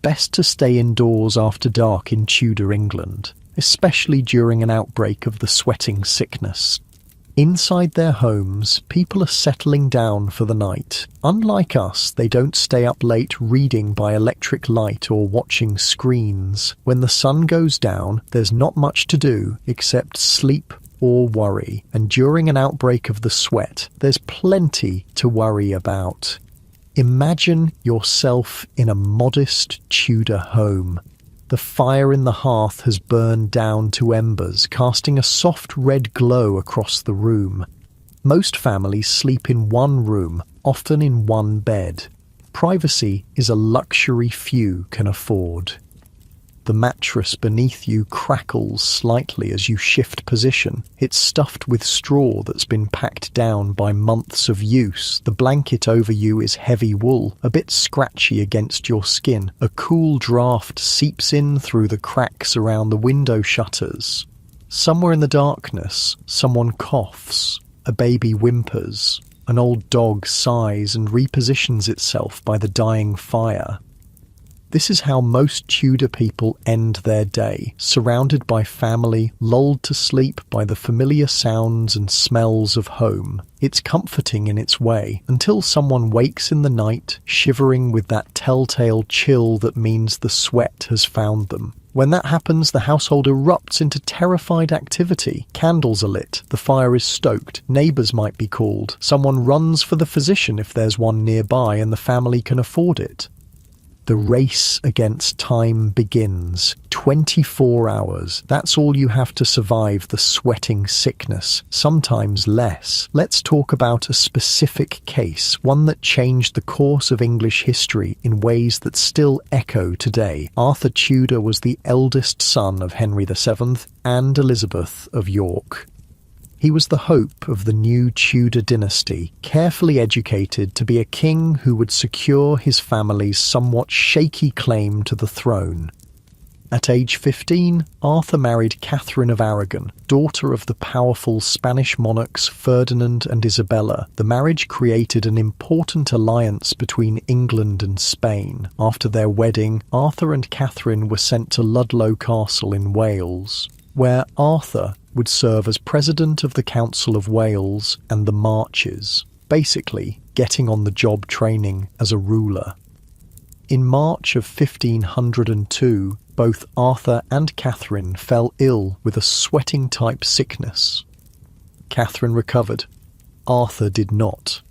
Best to stay indoors after dark in Tudor England, especially during an outbreak of the sweating sickness. Inside their homes, people are settling down for the night. Unlike us, they don't stay up late reading by electric light or watching screens. When the sun goes down, there's not much to do except sleep or worry. And during an outbreak of the sweat, there's plenty to worry about. Imagine yourself in a modest Tudor home. The fire in the hearth has burned down to embers, casting a soft red glow across the room. Most families sleep in one room, often in one bed. Privacy is a luxury few can afford. The mattress beneath you crackles slightly as you shift position. It's stuffed with straw that's been packed down by months of use. The blanket over you is heavy wool, a bit scratchy against your skin. A cool draft seeps in through the cracks around the window shutters. Somewhere in the darkness, someone coughs. A baby whimpers. An old dog sighs and repositions itself by the dying fire. This is how most Tudor people end their day, surrounded by family, lulled to sleep by the familiar sounds and smells of home. It's comforting in its way, until someone wakes in the night, shivering with that telltale chill that means the sweat has found them. When that happens, the household erupts into terrified activity. Candles are lit, the fire is stoked, neighbours might be called, someone runs for the physician if there's one nearby and the family can afford it. The race against time begins. 24 hours. That's all you have to survive the sweating sickness, sometimes less. Let's talk about a specific case, one that changed the course of English history in ways that still echo today. Arthur Tudor was the eldest son of Henry VII and Elizabeth of York. He was the hope of the new Tudor dynasty, carefully educated to be a king who would secure his family's somewhat shaky claim to the throne. At age 15, Arthur married Catherine of Aragon, daughter of the powerful Spanish monarchs Ferdinand and Isabella. The marriage created an important alliance between England and Spain. After their wedding, Arthur and Catherine were sent to Ludlow Castle in Wales, where Arthur would serve as president of the Council of Wales and the Marches, basically getting on the job training as a ruler. In March of 1502, both Arthur and Catherine fell ill with a sweating-type sickness. Catherine recovered. Arthur did not.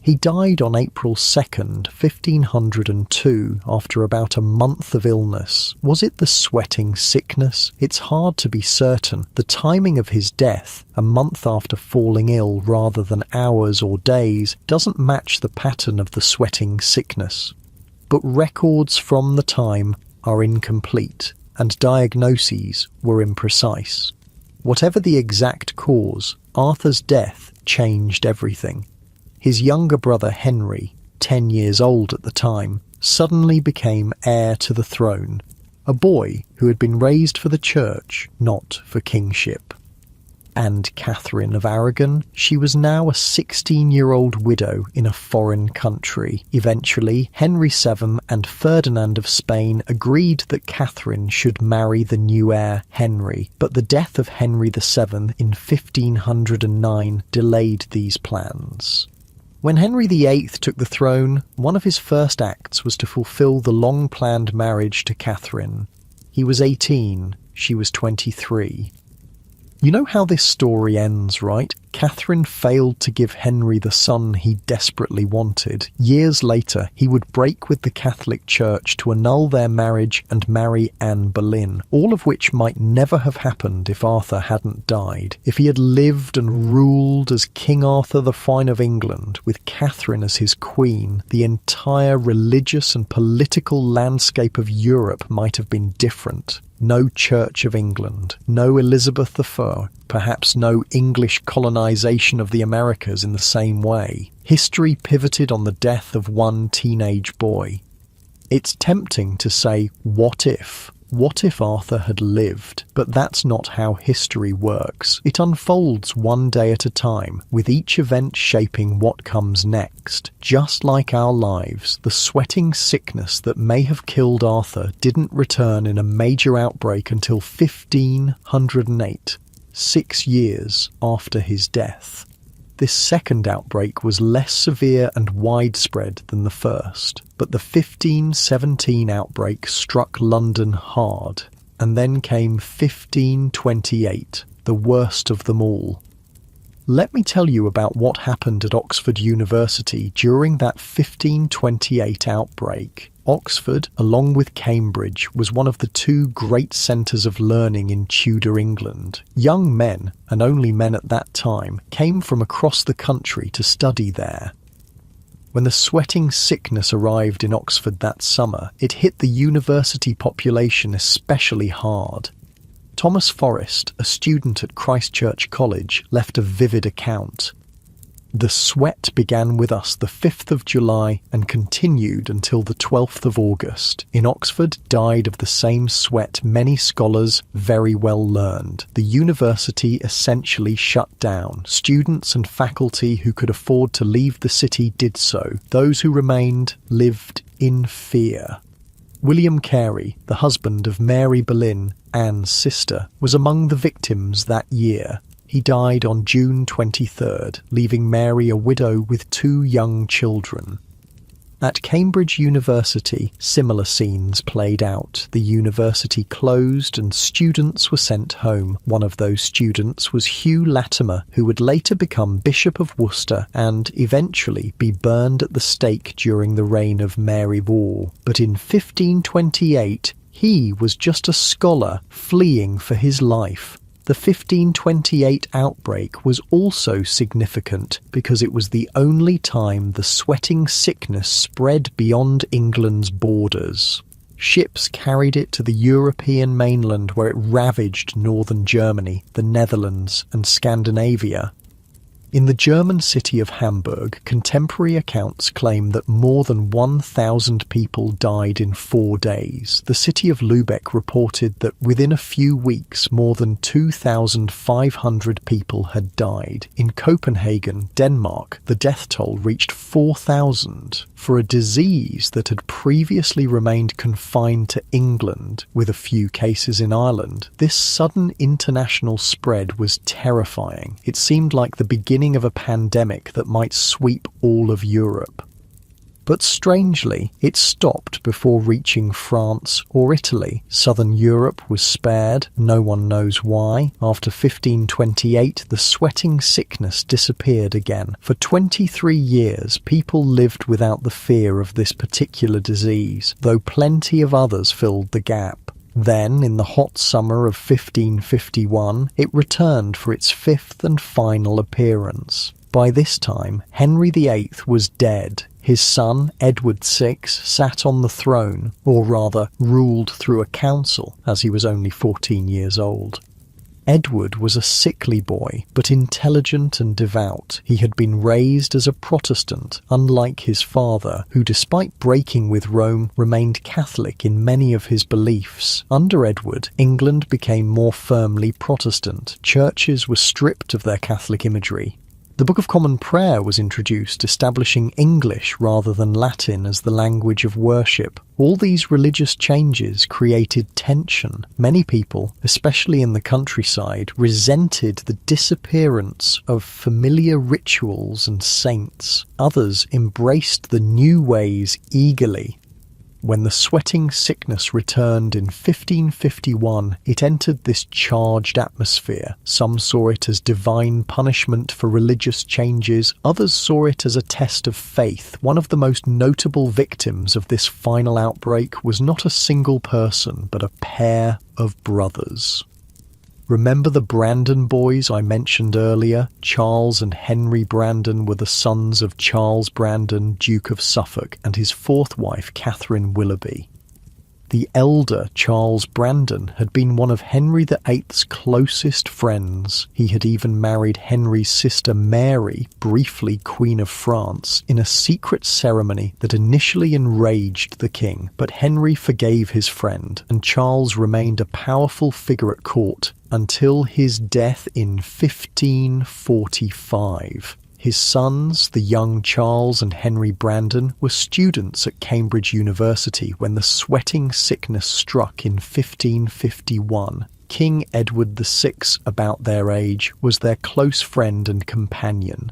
He died on April 2nd, 1502, after about a month of illness. Was it the sweating sickness? It's hard to be certain. The timing of his death, a month after falling ill rather than hours or days, doesn't match the pattern of the sweating sickness. But records from the time are incomplete, and diagnoses were imprecise. Whatever the exact cause, Arthur's death changed everything. His younger brother Henry, 10 years old at the time, suddenly became heir to the throne, a boy who had been raised for the church, not for kingship. And Catherine of Aragon, she was now a 16-year-old widow in a foreign country. Eventually, Henry VII and Ferdinand of Spain agreed that Catherine should marry the new heir, Henry, but the death of Henry VII in 1509 delayed these plans. When Henry VIII took the throne, one of his first acts was to fulfill the long-planned marriage to Catherine. He was 18, she was 23. You know how this story ends, right? Catherine failed to give Henry the son he desperately wanted. Years later, he would break with the Catholic Church to annul their marriage and marry Anne Boleyn, all of which might never have happened if Arthur hadn't died. If he had lived and ruled as King Arthur the Fine of England, with Catherine as his queen, the entire religious and political landscape of Europe might have been different. No Church of England, no Elizabeth I, perhaps no English colonization of the Americas in the same way. History pivoted on the death of one teenage boy. It's tempting to say, what if? What if Arthur had lived? But that's not how history works. It unfolds one day at a time, with each event shaping what comes next. Just like our lives, the sweating sickness that may have killed Arthur didn't return in a major outbreak until 1508, 6 years after his death. This second outbreak was less severe and widespread than the first, but the 1517 outbreak struck London hard, and then came 1528, the worst of them all. Let me tell you about what happened at Oxford University during that 1528 outbreak. Oxford, along with Cambridge, was one of the two great centres of learning in Tudor England. Young men, and only men at that time, came from across the country to study there. When the sweating sickness arrived in Oxford that summer, it hit the university population especially hard. Thomas Forrest, a student at Christ Church College, left a vivid account. "The sweat began with us the 5th of July and continued until the 12th of August. In Oxford died of the same sweat many scholars very well learned. The university essentially shut down. Students and faculty who could afford to leave the city did so. Those who remained lived in fear." William Carey, the husband of Mary Boleyn, Anne's sister, was among the victims that year. He died on June 23rd, leaving Mary a widow with 2 young children. At Cambridge University, similar scenes played out. The university closed and students were sent home. One of those students was Hugh Latimer, who would later become Bishop of Worcester and eventually be burned at the stake during the reign of Mary Wall. But in 1528, he was just a scholar fleeing for his life. The 1528 outbreak was also significant because it was the only time the sweating sickness spread beyond England's borders. Ships carried it to the European mainland where it ravaged northern Germany, the Netherlands, and Scandinavia. In the German city of Hamburg, contemporary accounts claim that more than 1,000 people died in 4 days. The city of Lübeck reported that within a few weeks, more than 2,500 people had died. In Copenhagen, Denmark, the death toll reached 4,000 for a disease that had previously remained confined to England, with a few cases in Ireland. This sudden international spread was terrifying. It seemed like the beginning of a pandemic that might sweep all of Europe. But strangely, it stopped before reaching France or Italy. Southern Europe was spared, no one knows why. After 1528, the sweating sickness disappeared again. For 23 years, people lived without the fear of this particular disease, though plenty of others filled the gap. Then, in the hot summer of 1551, it returned for its 5th and final appearance. By this time, Henry VIII was dead. His son, Edward VI, sat on the throne, or rather, ruled through a council, as he was only 14 years old. Edward was a sickly boy, but intelligent and devout. He had been raised as a Protestant, unlike his father, who despite breaking with Rome, remained Catholic in many of his beliefs. Under Edward, England became more firmly Protestant. Churches were stripped of their Catholic imagery. The Book of Common Prayer was introduced, establishing English rather than Latin as the language of worship. All these religious changes created tension. Many people, especially in the countryside, resented the disappearance of familiar rituals and saints. Others embraced the new ways eagerly. When the sweating sickness returned in 1551, it entered this charged atmosphere. Some saw it as divine punishment for religious changes, others saw it as a test of faith. One of the most notable victims of this final outbreak was not a single person, but a pair of brothers. Remember the Brandon boys I mentioned earlier? Charles and Henry Brandon were the sons of Charles Brandon, Duke of Suffolk, and his 4th wife, Catherine Willoughby. The elder Charles Brandon had been one of Henry VIII's closest friends. He had even married Henry's sister Mary, briefly Queen of France, in a secret ceremony that initially enraged the king. But Henry forgave his friend, and Charles remained a powerful figure at court until his death in 1545. His sons, the young Charles and Henry Brandon, were students at Cambridge University when the sweating sickness struck in 1551. King Edward VI, about their age, was their close friend and companion.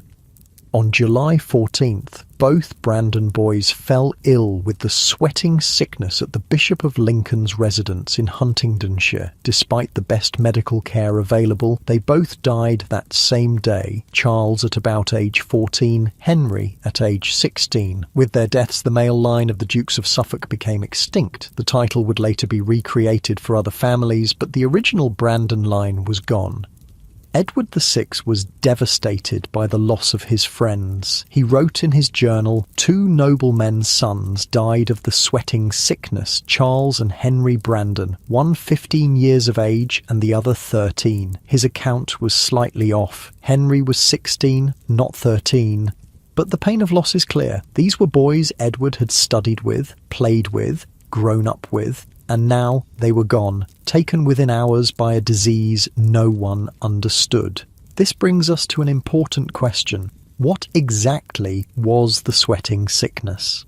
On July 14th, both Brandon boys fell ill with the sweating sickness at the Bishop of Lincoln's residence in Huntingdonshire. Despite the best medical care available, they both died that same day, Charles at about age 14, Henry at age 16. With their deaths, the male line of the Dukes of Suffolk became extinct. The title would later be recreated for other families, but the original Brandon line was gone. Edward VI was devastated by the loss of his friends. He wrote in his journal, "Two noblemen's sons died of the sweating sickness, Charles and Henry Brandon, one 15 years of age and the other 13. His account was slightly off. Henry was 16, not 13. But the pain of loss is clear. These were boys Edward had studied with, played with, grown up with, and now they were gone, taken within hours by a disease no one understood. This brings us to an important question. What exactly was the sweating sickness?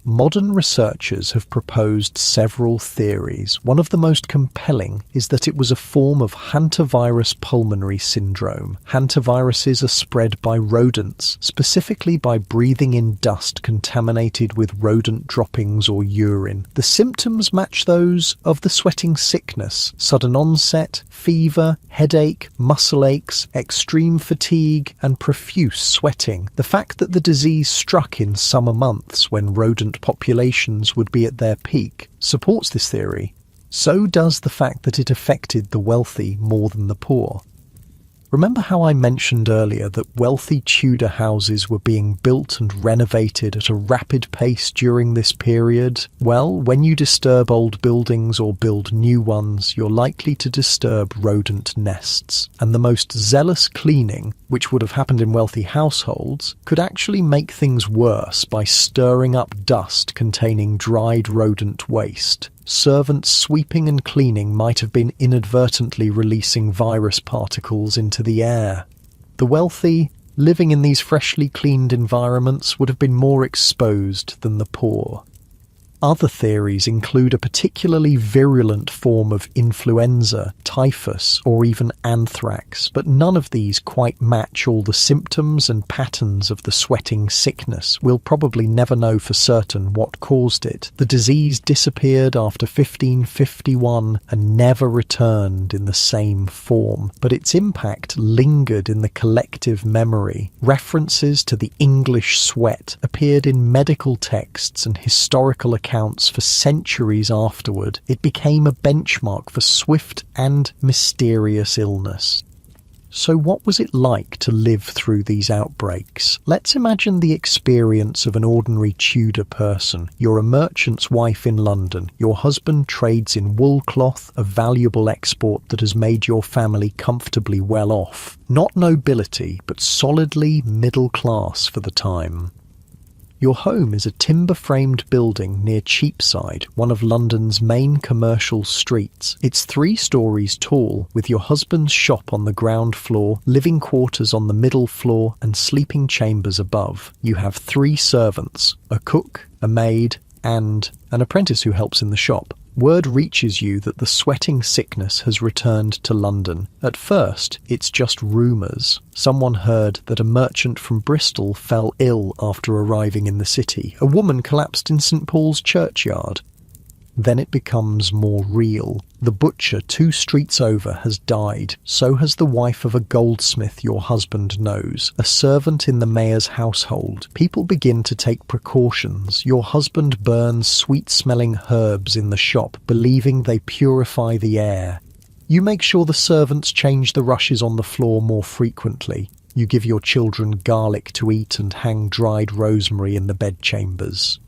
Modern researchers have proposed several theories. One of the most compelling is that it was a form of hantavirus pulmonary syndrome. Hantaviruses are spread by rodents, specifically by breathing in dust contaminated with rodent droppings or urine. The symptoms match those of the sweating sickness: sudden onset, fever, headache, muscle aches, extreme fatigue, and profuse sweating. The fact that the disease struck in summer months when rodent populations would be at their peak supports this theory. So does the fact that it affected the wealthy more than the poor. Remember how I mentioned earlier that wealthy Tudor houses were being built and renovated at a rapid pace during this period? Well, when you disturb old buildings or build new ones, you're likely to disturb rodent nests. And the most zealous cleaning, which would have happened in wealthy households, could actually make things worse by stirring up dust containing dried rodent waste. Servants sweeping and cleaning might have been inadvertently releasing virus particles into the air. The wealthy, living in these freshly cleaned environments, would have been more exposed than the poor. Other theories include a particularly virulent form of influenza, typhus, or even anthrax, but none of these quite match all the symptoms and patterns of the sweating sickness. We'll probably never know for certain what caused it. The disease disappeared after 1551 and never returned in the same form, but its impact lingered in the collective memory. References to the English sweat appeared in medical texts and historical accounts for centuries afterward. It became a benchmark for swift and mysterious illness. So what was it like to live through these outbreaks? Let's imagine the experience of an ordinary Tudor person. You're a merchant's wife in London. Your husband trades in wool cloth, a valuable export that has made your family comfortably well off. Not nobility, but solidly middle class for the time. Your home is a timber-framed building near Cheapside, one of London's main commercial streets. It's 3 stories tall, with your husband's shop on the ground floor, living quarters on the middle floor, and sleeping chambers above. You have 3 servants, a cook, a maid, and an apprentice who helps in the shop. Word reaches you that the sweating sickness has returned to London. At first, it's just rumours. Someone heard that a merchant from Bristol fell ill after arriving in the city. A woman collapsed in St. Paul's churchyard. Then it becomes more real. The butcher 2 streets over has died. So has the wife of a goldsmith your husband knows, a servant in the mayor's household. People begin to take precautions. Your husband burns sweet-smelling herbs in the shop, believing they purify the air. You make sure the servants change the rushes on the floor more frequently. You give your children garlic to eat and hang dried rosemary in the bedchambers.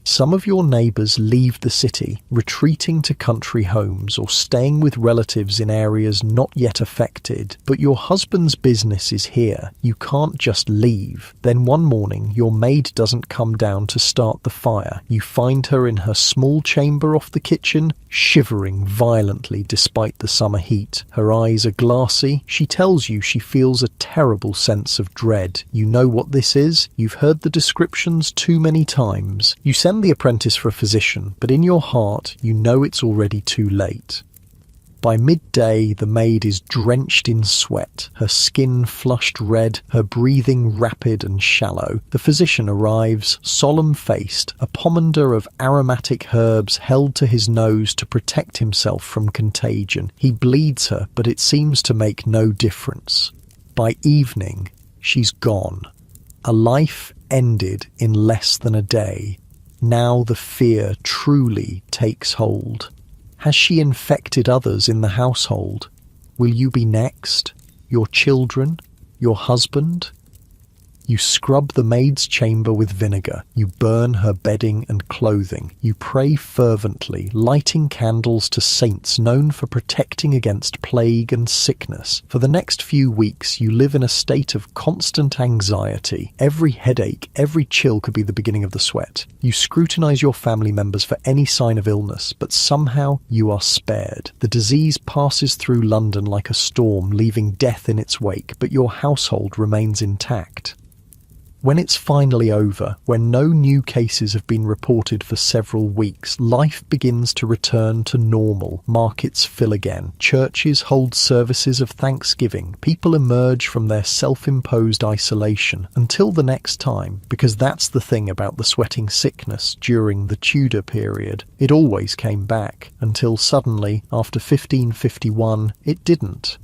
Some of your neighbours leave the city, retreating to country homes or staying with relatives in areas not yet affected. But your husband's business is here. You can't just leave. Then one morning, your maid doesn't come down to start the fire. You find her in her small chamber off the kitchen, shivering violently despite the summer heat. Her eyes are glassy. She tells you she feels a terrible sense of dread. You know what this is. You've heard the descriptions too many times. You send the apprentice for a physician, but in your heart you know it's already too late. By midday, the maid is drenched in sweat, her skin flushed red, her breathing rapid and shallow. The physician arrives, solemn-faced, a pomander of aromatic herbs held to his nose to protect himself from contagion. He bleeds her, but it seems to make no difference. By evening, she's gone. A life ended in less than a day. Now the fear truly takes hold. Has she infected others in the household? Will you be next? your children, your husband? You scrub the maid's chamber with vinegar. You burn her bedding and clothing. You pray fervently, lighting candles to saints known for protecting against plague and sickness. For the next few weeks, you live in a state of constant anxiety. Every headache, every chill could be the beginning of the sweat. You scrutinize your family members for any sign of illness, but somehow you are spared. The disease passes through London like a storm, leaving death in its wake, but your household remains intact. When it's finally over, when no new cases have been reported for several weeks, life begins to return to normal. Markets fill again. Churches hold services of thanksgiving. People emerge from their self-imposed isolation until the next time, because that's the thing about the sweating sickness during the Tudor period. It always came back, until suddenly, after 1551, it didn't.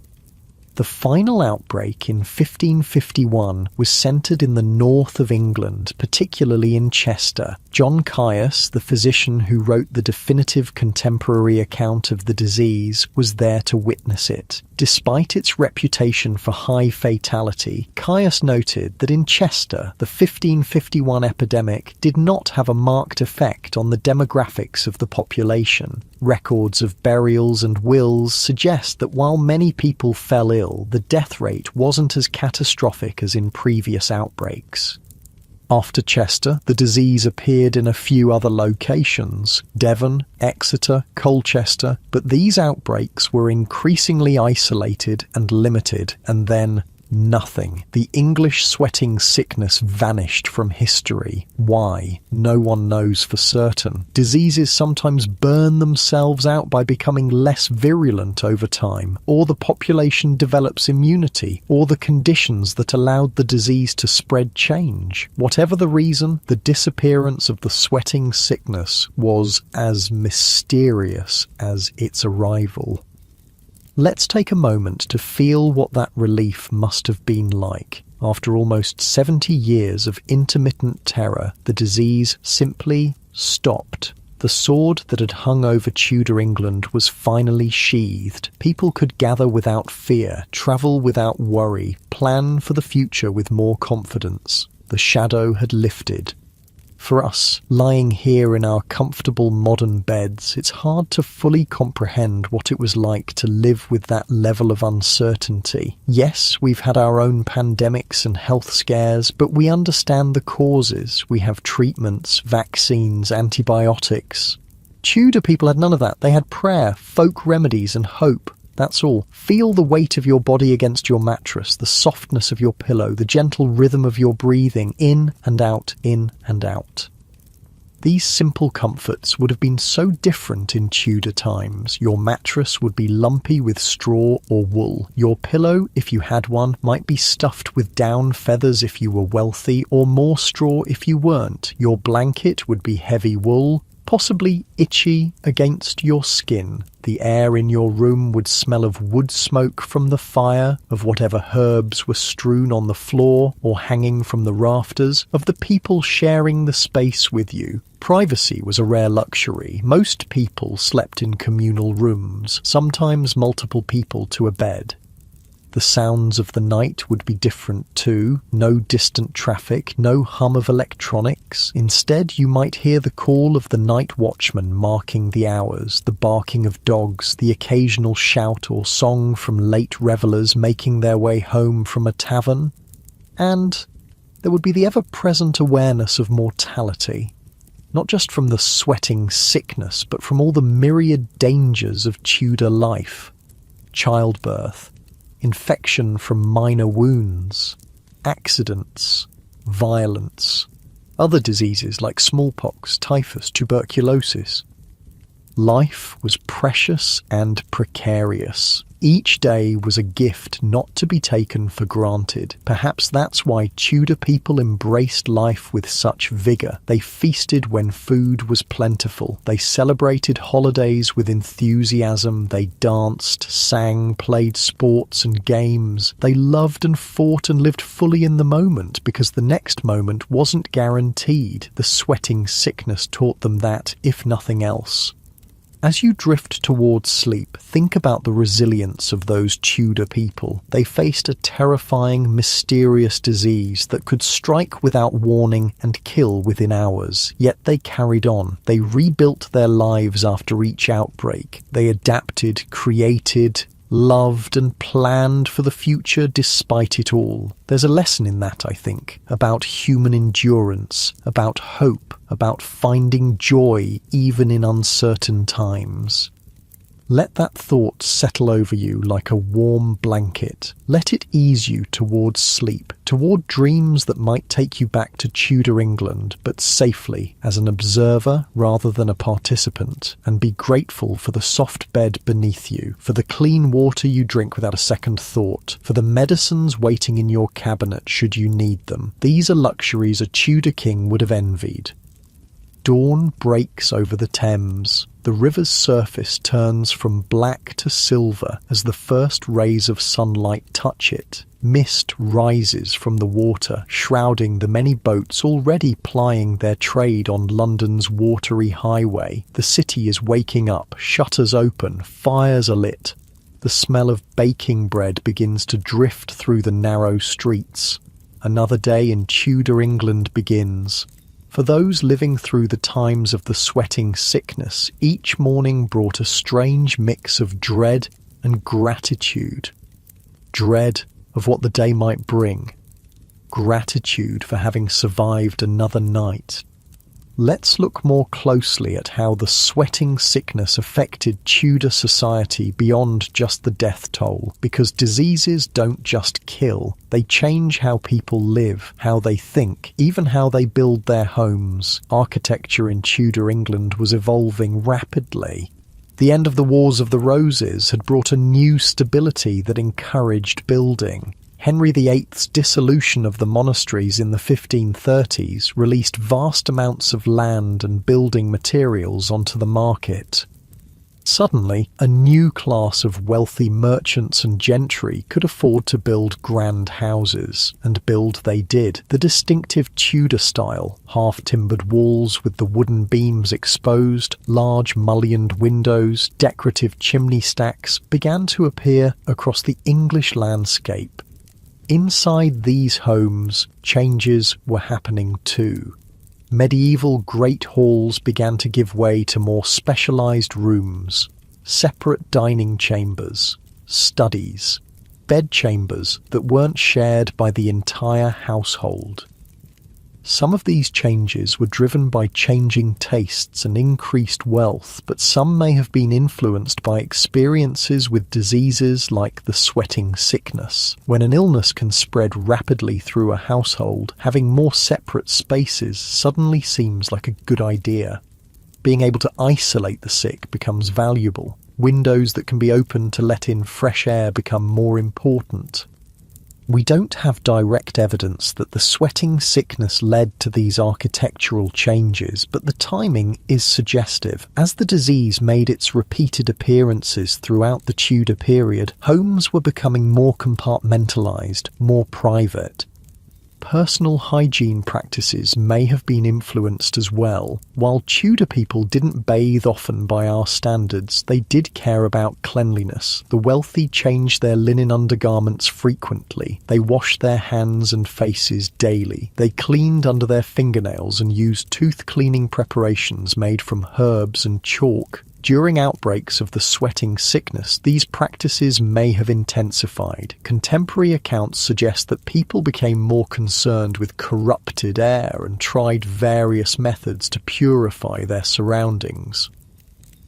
The final outbreak in 1551 was centred in the north of England, particularly in Chester. John Caius, the physician who wrote the definitive contemporary account of the disease, was there to witness it. Despite its reputation for high fatality, Caius noted that in Chester, the 1551 epidemic did not have a marked effect on the demographics of the population. Records of burials and wills suggest that while many people fell ill, the death rate wasn't as catastrophic as in previous outbreaks. After Chester, the disease appeared in a few other locations, Devon, Exeter, Colchester, but these outbreaks were increasingly isolated and limited, and then nothing. The English sweating sickness vanished from history. Why? No one knows for certain. Diseases sometimes burn themselves out by becoming less virulent over time, or the population develops immunity, or the conditions that allowed the disease to spread change. Whatever the reason, the disappearance of the sweating sickness was as mysterious as its arrival. Let's take a moment to feel what that relief must have been like. After almost 70 years of intermittent terror, the disease simply stopped. The sword that had hung over Tudor England was finally sheathed. People could gather without fear, travel without worry, plan for the future with more confidence. The shadow had lifted. For us, lying here in our comfortable modern beds, it's hard to fully comprehend what it was like to live with that level of uncertainty. Yes, we've had our own pandemics and health scares, but we understand the causes. We have treatments, vaccines, antibiotics. Tudor people had none of that. They had prayer, folk remedies, and hope. That's all. Feel the weight of your body against your mattress, the softness of your pillow, the gentle rhythm of your breathing, in and out, in and out. These simple comforts would have been so different in Tudor times. Your mattress would be lumpy with straw or wool. Your pillow, if you had one, might be stuffed with down feathers if you were wealthy, or more straw if you weren't. Your blanket would be heavy wool, possibly itchy against your skin. The air in your room would smell of wood smoke from the fire, of whatever herbs were strewn on the floor or hanging from the rafters, of the people sharing the space with you. Privacy was a rare luxury. Most people slept in communal rooms, sometimes multiple people to a bed. The sounds of the night would be different too. No distant traffic, no hum of electronics. Instead, you might hear the call of the night watchman marking the hours, the barking of dogs, the occasional shout or song from late revellers making their way home from a tavern. And there would be the ever-present awareness of mortality, not just from the sweating sickness, but from all the myriad dangers of Tudor life. Childbirth, infection from minor wounds, accidents, violence, other diseases like smallpox, typhus, tuberculosis. Life was precious and precarious. Each day was a gift not to be taken for granted. Perhaps that's why Tudor people embraced life with such vigour. They feasted when food was plentiful. They celebrated holidays with enthusiasm. They danced, sang, played sports and games. They loved and fought and lived fully in the moment, because the next moment wasn't guaranteed. The sweating sickness taught them that, if nothing else. As you drift towards sleep, think about the resilience of those Tudor people. They faced a terrifying, mysterious disease that could strike without warning and kill within hours. Yet they carried on. They rebuilt their lives after each outbreak. They adapted, created, loved and planned for the future despite it all. There's a lesson in that, I think, about human endurance, about hope, about finding joy even in uncertain times. Let that thought settle over you like a warm blanket. Let it ease you towards sleep, toward dreams that might take you back to Tudor England, but safely as an observer rather than a participant, and be grateful for the soft bed beneath you, for the clean water you drink without a second thought, for the medicines waiting in your cabinet should you need them. These are luxuries a Tudor king would have envied. Dawn breaks over the Thames. The river's surface turns from black to silver as the first rays of sunlight touch it. Mist rises from the water, shrouding the many boats already plying their trade on London's watery highway. The city is waking up, shutters open, fires are lit. The smell of baking bread begins to drift through the narrow streets. Another day in Tudor England begins. For those living through the times of the sweating sickness, each morning brought a strange mix of dread and gratitude. Dread of what the day might bring. Gratitude for having survived another night. Let's look more closely at how the sweating sickness affected Tudor society beyond just the death toll, because diseases don't just kill, they change how people live, how they think, even how they build their homes. Architecture in Tudor England was evolving rapidly. The end of the Wars of the Roses had brought a new stability that encouraged building. Henry VIII's dissolution of the monasteries in the 1530s released vast amounts of land and building materials onto the market. Suddenly, a new class of wealthy merchants and gentry could afford to build grand houses, and build they did. The distinctive Tudor style, half-timbered walls with the wooden beams exposed, large mullioned windows, decorative chimney stacks, began to appear across the English landscape. Inside these homes, changes were happening too. Medieval great halls began to give way to more specialised rooms, separate dining chambers, studies, bedchambers that weren't shared by the entire household. Some of these changes were driven by changing tastes and increased wealth, but some may have been influenced by experiences with diseases like the sweating sickness. When an illness can spread rapidly through a household, having more separate spaces suddenly seems like a good idea. Being able to isolate the sick becomes valuable. Windows that can be opened to let in fresh air become more important. We don't have direct evidence that the sweating sickness led to these architectural changes, but the timing is suggestive. As the disease made its repeated appearances throughout the Tudor period, homes were becoming more compartmentalised, more private. Personal hygiene practices may have been influenced as well. While Tudor people didn't bathe often by our standards, they did care about cleanliness. The wealthy changed their linen undergarments frequently. They washed their hands and faces daily. They cleaned under their fingernails and used tooth-cleaning preparations made from herbs and chalk. During outbreaks of the sweating sickness, these practices may have intensified. Contemporary accounts suggest that people became more concerned with corrupted air and tried various methods to purify their surroundings.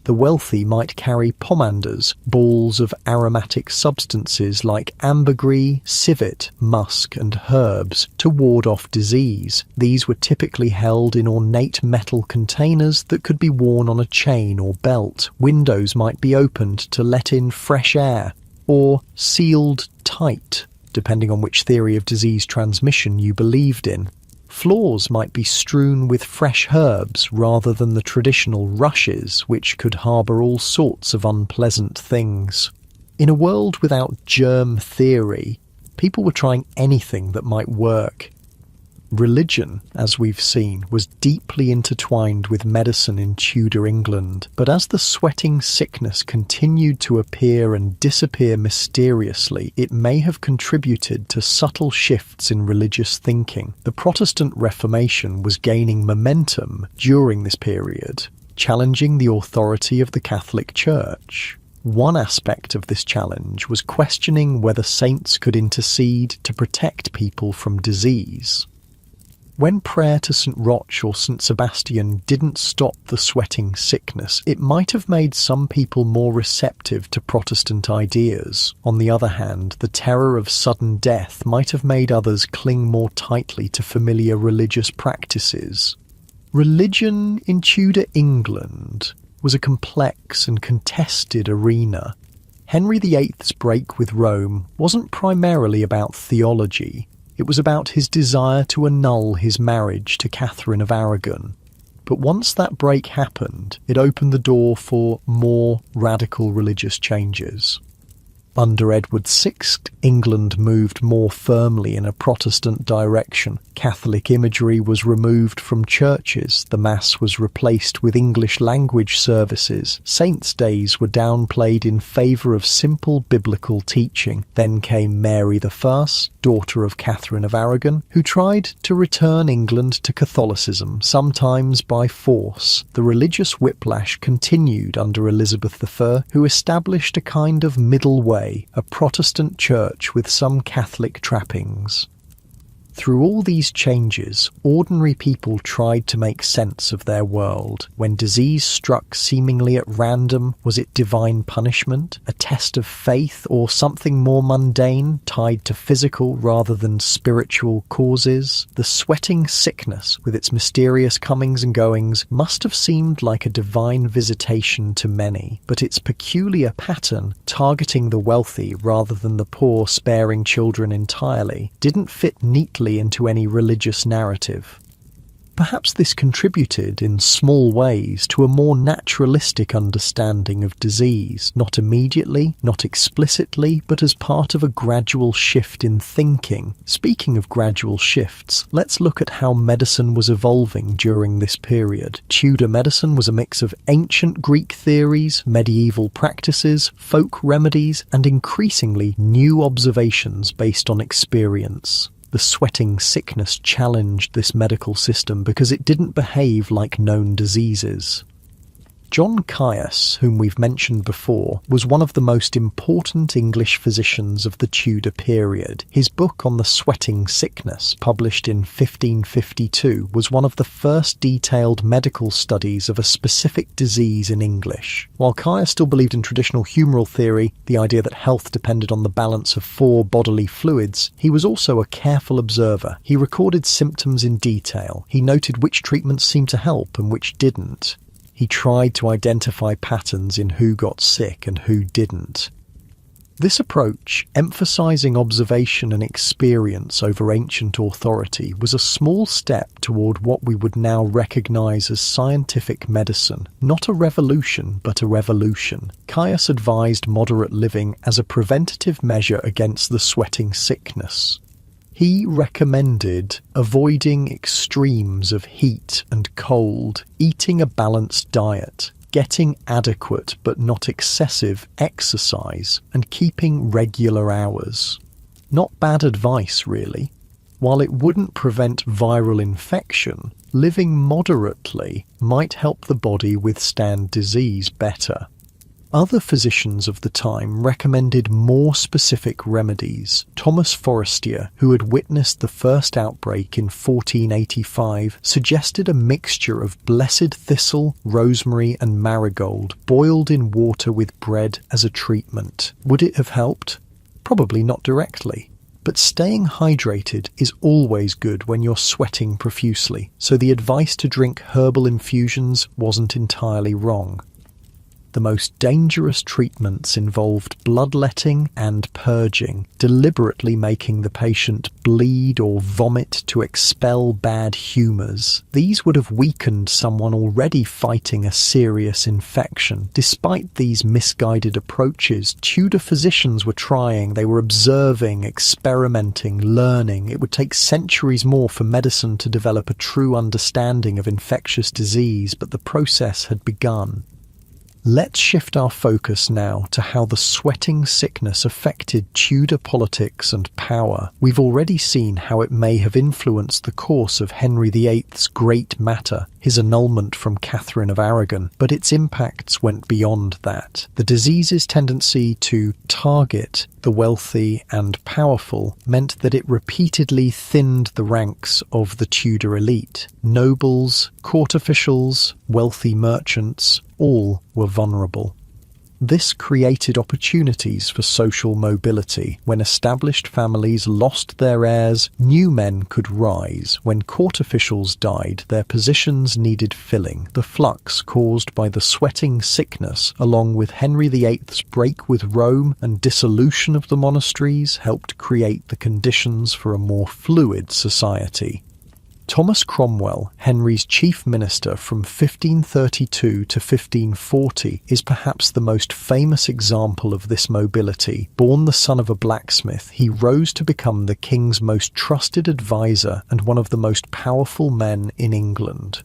The wealthy might carry pomanders, balls of aromatic substances like ambergris, civet, musk, and herbs to ward off disease. These were typically held in ornate metal containers that could be worn on a chain or belt. Windows might be opened to let in fresh air, or sealed tight, depending on which theory of disease transmission you believed in. Floors might be strewn with fresh herbs rather than the traditional rushes, which could harbour all sorts of unpleasant things. In a world without germ theory, people were trying anything that might work. Religion, as we've seen, was deeply intertwined with medicine in Tudor England, but as the sweating sickness continued to appear and disappear mysteriously, it may have contributed to subtle shifts in religious thinking. The Protestant Reformation was gaining momentum during this period, challenging the authority of the Catholic Church. One aspect of this challenge was questioning whether saints could intercede to protect people from disease. When prayer to St. Roch or St. Sebastian didn't stop the sweating sickness, it might have made some people more receptive to Protestant ideas. On the other hand, the terror of sudden death might have made others cling more tightly to familiar religious practices. Religion in Tudor England was a complex and contested arena. Henry VIII's break with Rome wasn't primarily about theology. It was about his desire to annul his marriage to Catherine of Aragon. But once that break happened, it opened the door for more radical religious changes. Under Edward VI, England moved more firmly in a Protestant direction. Catholic imagery was removed from churches, the Mass was replaced with English language services, saints' days were downplayed in favour of simple biblical teaching. Then came Mary I, daughter of Catherine of Aragon, who tried to return England to Catholicism, sometimes by force. The religious whiplash continued under Elizabeth I, who established a kind of middle way, a Protestant church with some Catholic trappings. Through all these changes, ordinary people tried to make sense of their world. When disease struck seemingly at random, was it divine punishment, a test of faith, or something more mundane, tied to physical rather than spiritual causes? The sweating sickness, with its mysterious comings and goings, must have seemed like a divine visitation to many, but its peculiar pattern, targeting the wealthy rather than the poor, sparing children entirely, didn't fit neatly into any religious narrative. Perhaps this contributed in small ways to a more naturalistic understanding of disease, not immediately, not explicitly, but as part of a gradual shift in thinking. Speaking of gradual shifts, let's look at how medicine was evolving during this period. Tudor medicine was a mix of ancient Greek theories, medieval practices, folk remedies, and increasingly new observations based on experience. The sweating sickness challenged this medical system because it didn't behave like known diseases. John Caius, whom we've mentioned before, was one of the most important English physicians of the Tudor period. His book on the sweating sickness, published in 1552, was one of the first detailed medical studies of a specific disease in English. While Caius still believed in traditional humoral theory, the idea that health depended on the balance of 4 bodily fluids, he was also a careful observer. He recorded symptoms in detail. He noted which treatments seemed to help and which didn't. He tried to identify patterns in who got sick and who didn't. This approach, emphasizing observation and experience over ancient authority, was a small step toward what we would now recognize as scientific medicine. Not a revolution, but a revolution. Caius advised moderate living as a preventative measure against the sweating sickness. He recommended avoiding extremes of heat and cold, eating a balanced diet, getting adequate but not excessive exercise, and keeping regular hours. Not bad advice, really. While it wouldn't prevent viral infection, living moderately might help the body withstand disease better. Other physicians of the time recommended more specific remedies. Thomas Forestier, who had witnessed the first outbreak in 1485, suggested a mixture of blessed thistle, rosemary and marigold boiled in water with bread as a treatment. Would it have helped? Probably not directly. But staying hydrated is always good when you're sweating profusely, so the advice to drink herbal infusions wasn't entirely wrong. The most dangerous treatments involved bloodletting and purging, deliberately making the patient bleed or vomit to expel bad humours. These would have weakened someone already fighting a serious infection. Despite these misguided approaches, Tudor physicians were trying, they were observing, experimenting, learning. It would take centuries more for medicine to develop a true understanding of infectious disease, but the process had begun. Let's shift our focus now to how the sweating sickness affected Tudor politics and power. We've already seen how it may have influenced the course of Henry VIII's Great Matter, his annulment from Catherine of Aragon, but its impacts went beyond that. The disease's tendency to target the wealthy and powerful meant that it repeatedly thinned the ranks of the Tudor elite. Nobles, court officials, wealthy merchants, all were vulnerable. This created opportunities for social mobility. When established families lost their heirs, new men could rise. When court officials died, their positions needed filling. The flux caused by the sweating sickness, along with Henry VIII's break with Rome and dissolution of the monasteries, helped create the conditions for a more fluid society. Thomas Cromwell, Henry's chief minister from 1532 to 1540, is perhaps the most famous example of this mobility. Born the son of a blacksmith, he rose to become the king's most trusted advisor and one of the most powerful men in England.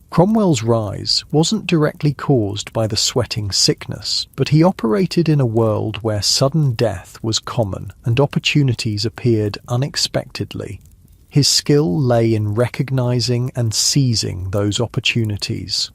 Cromwell's rise wasn't directly caused by the sweating sickness, but he operated in a world where sudden death was common and opportunities appeared unexpectedly. His skill lay in recognizing and seizing those opportunities.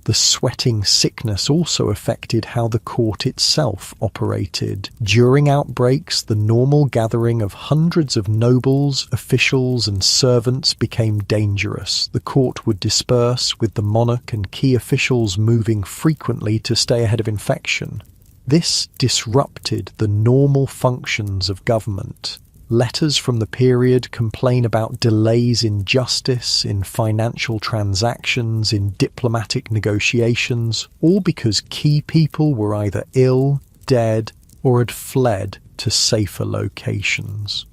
The sweating sickness also affected how the court itself operated. During outbreaks, the normal gathering of hundreds of nobles, officials, and servants became dangerous. The court would disperse, with the monarch and key officials moving frequently to stay ahead of infection. This disrupted the normal functions of government. Letters from the period complain about delays in justice, in financial transactions, in diplomatic negotiations, all because key people were either ill, dead, or had fled to safer locations.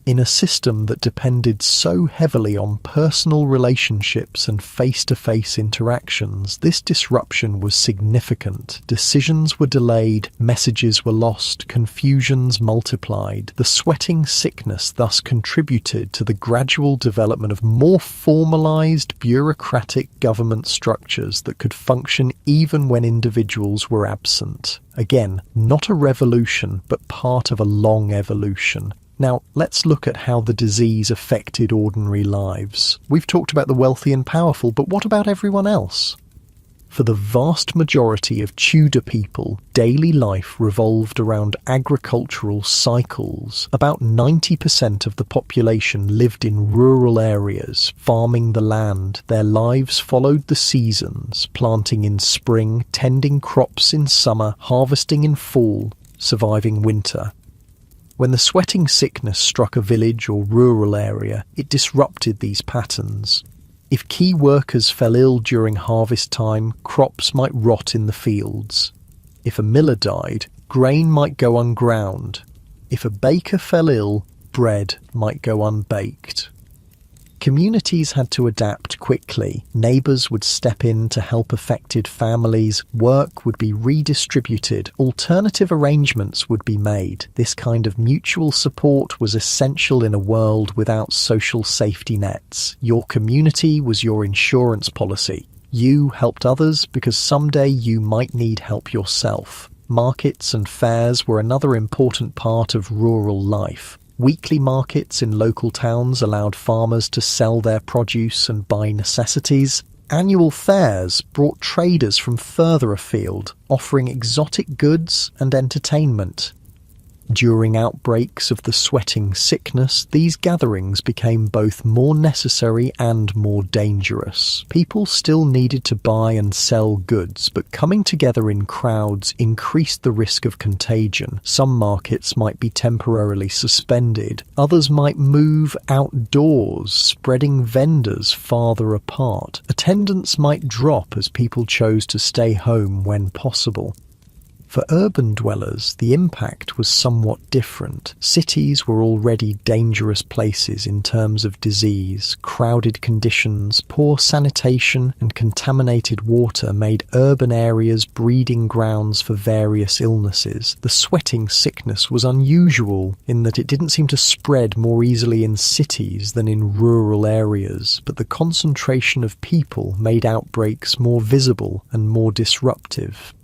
In a system that depended so heavily on personal relationships and face-to-face interactions, this disruption was significant. Decisions were delayed, messages were lost, confusions multiplied. The sweating sickness thus contributed to the gradual development of more formalized, bureaucratic government structures that could function even when individuals were absent. Again, not a revolution, but part of a long evolution. Now, let's look at how the disease affected ordinary lives. We've talked about the wealthy and powerful, but what about everyone else? For the vast majority of Tudor people, daily life revolved around agricultural cycles. About 90% of the population lived in rural areas, farming the land. Their lives followed the seasons, planting in spring, tending crops in summer, harvesting in fall, surviving winter. When the sweating sickness struck a village or rural area, it disrupted these patterns. If key workers fell ill during harvest time, crops might rot in the fields. If a miller died, grain might go unground. If a baker fell ill, bread might go unbaked. Communities had to adapt quickly. Neighbours would step in to help affected families. Work would be redistributed. Alternative arrangements would be made. This kind of mutual support was essential in a world without social safety nets. Your community was your insurance policy. You helped others because someday you might need help yourself. Markets and fairs were another important part of rural life. Weekly markets in local towns allowed farmers to sell their produce and buy necessities. Annual fairs brought traders from further afield, offering exotic goods and entertainment. During outbreaks of the sweating sickness, these gatherings became both more necessary and more dangerous. People still needed to buy and sell goods, but coming together in crowds increased the risk of contagion. Some markets might be temporarily suspended, others might move outdoors, spreading vendors farther apart. Attendance might drop as people chose to stay home when possible. For urban dwellers, the impact was somewhat different. Cities were already dangerous places in terms of disease. Crowded conditions, poor sanitation, and contaminated water made urban areas breeding grounds for various illnesses. The sweating sickness was unusual in that it didn't seem to spread more easily in cities than in rural areas, but the concentration of people made outbreaks more visible and more disruptive.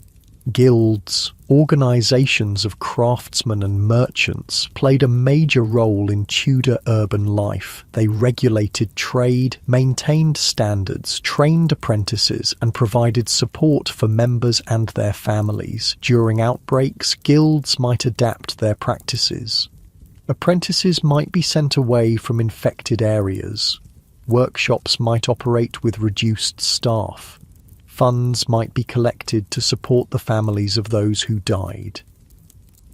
Guilds, organisations of craftsmen and merchants, played a major role in Tudor urban life. They regulated trade, maintained standards, trained apprentices, and provided support for members and their families. During outbreaks, guilds might adapt their practices. Apprentices might be sent away from infected areas. Workshops might operate with reduced staff. Funds might be collected to support the families of those who died.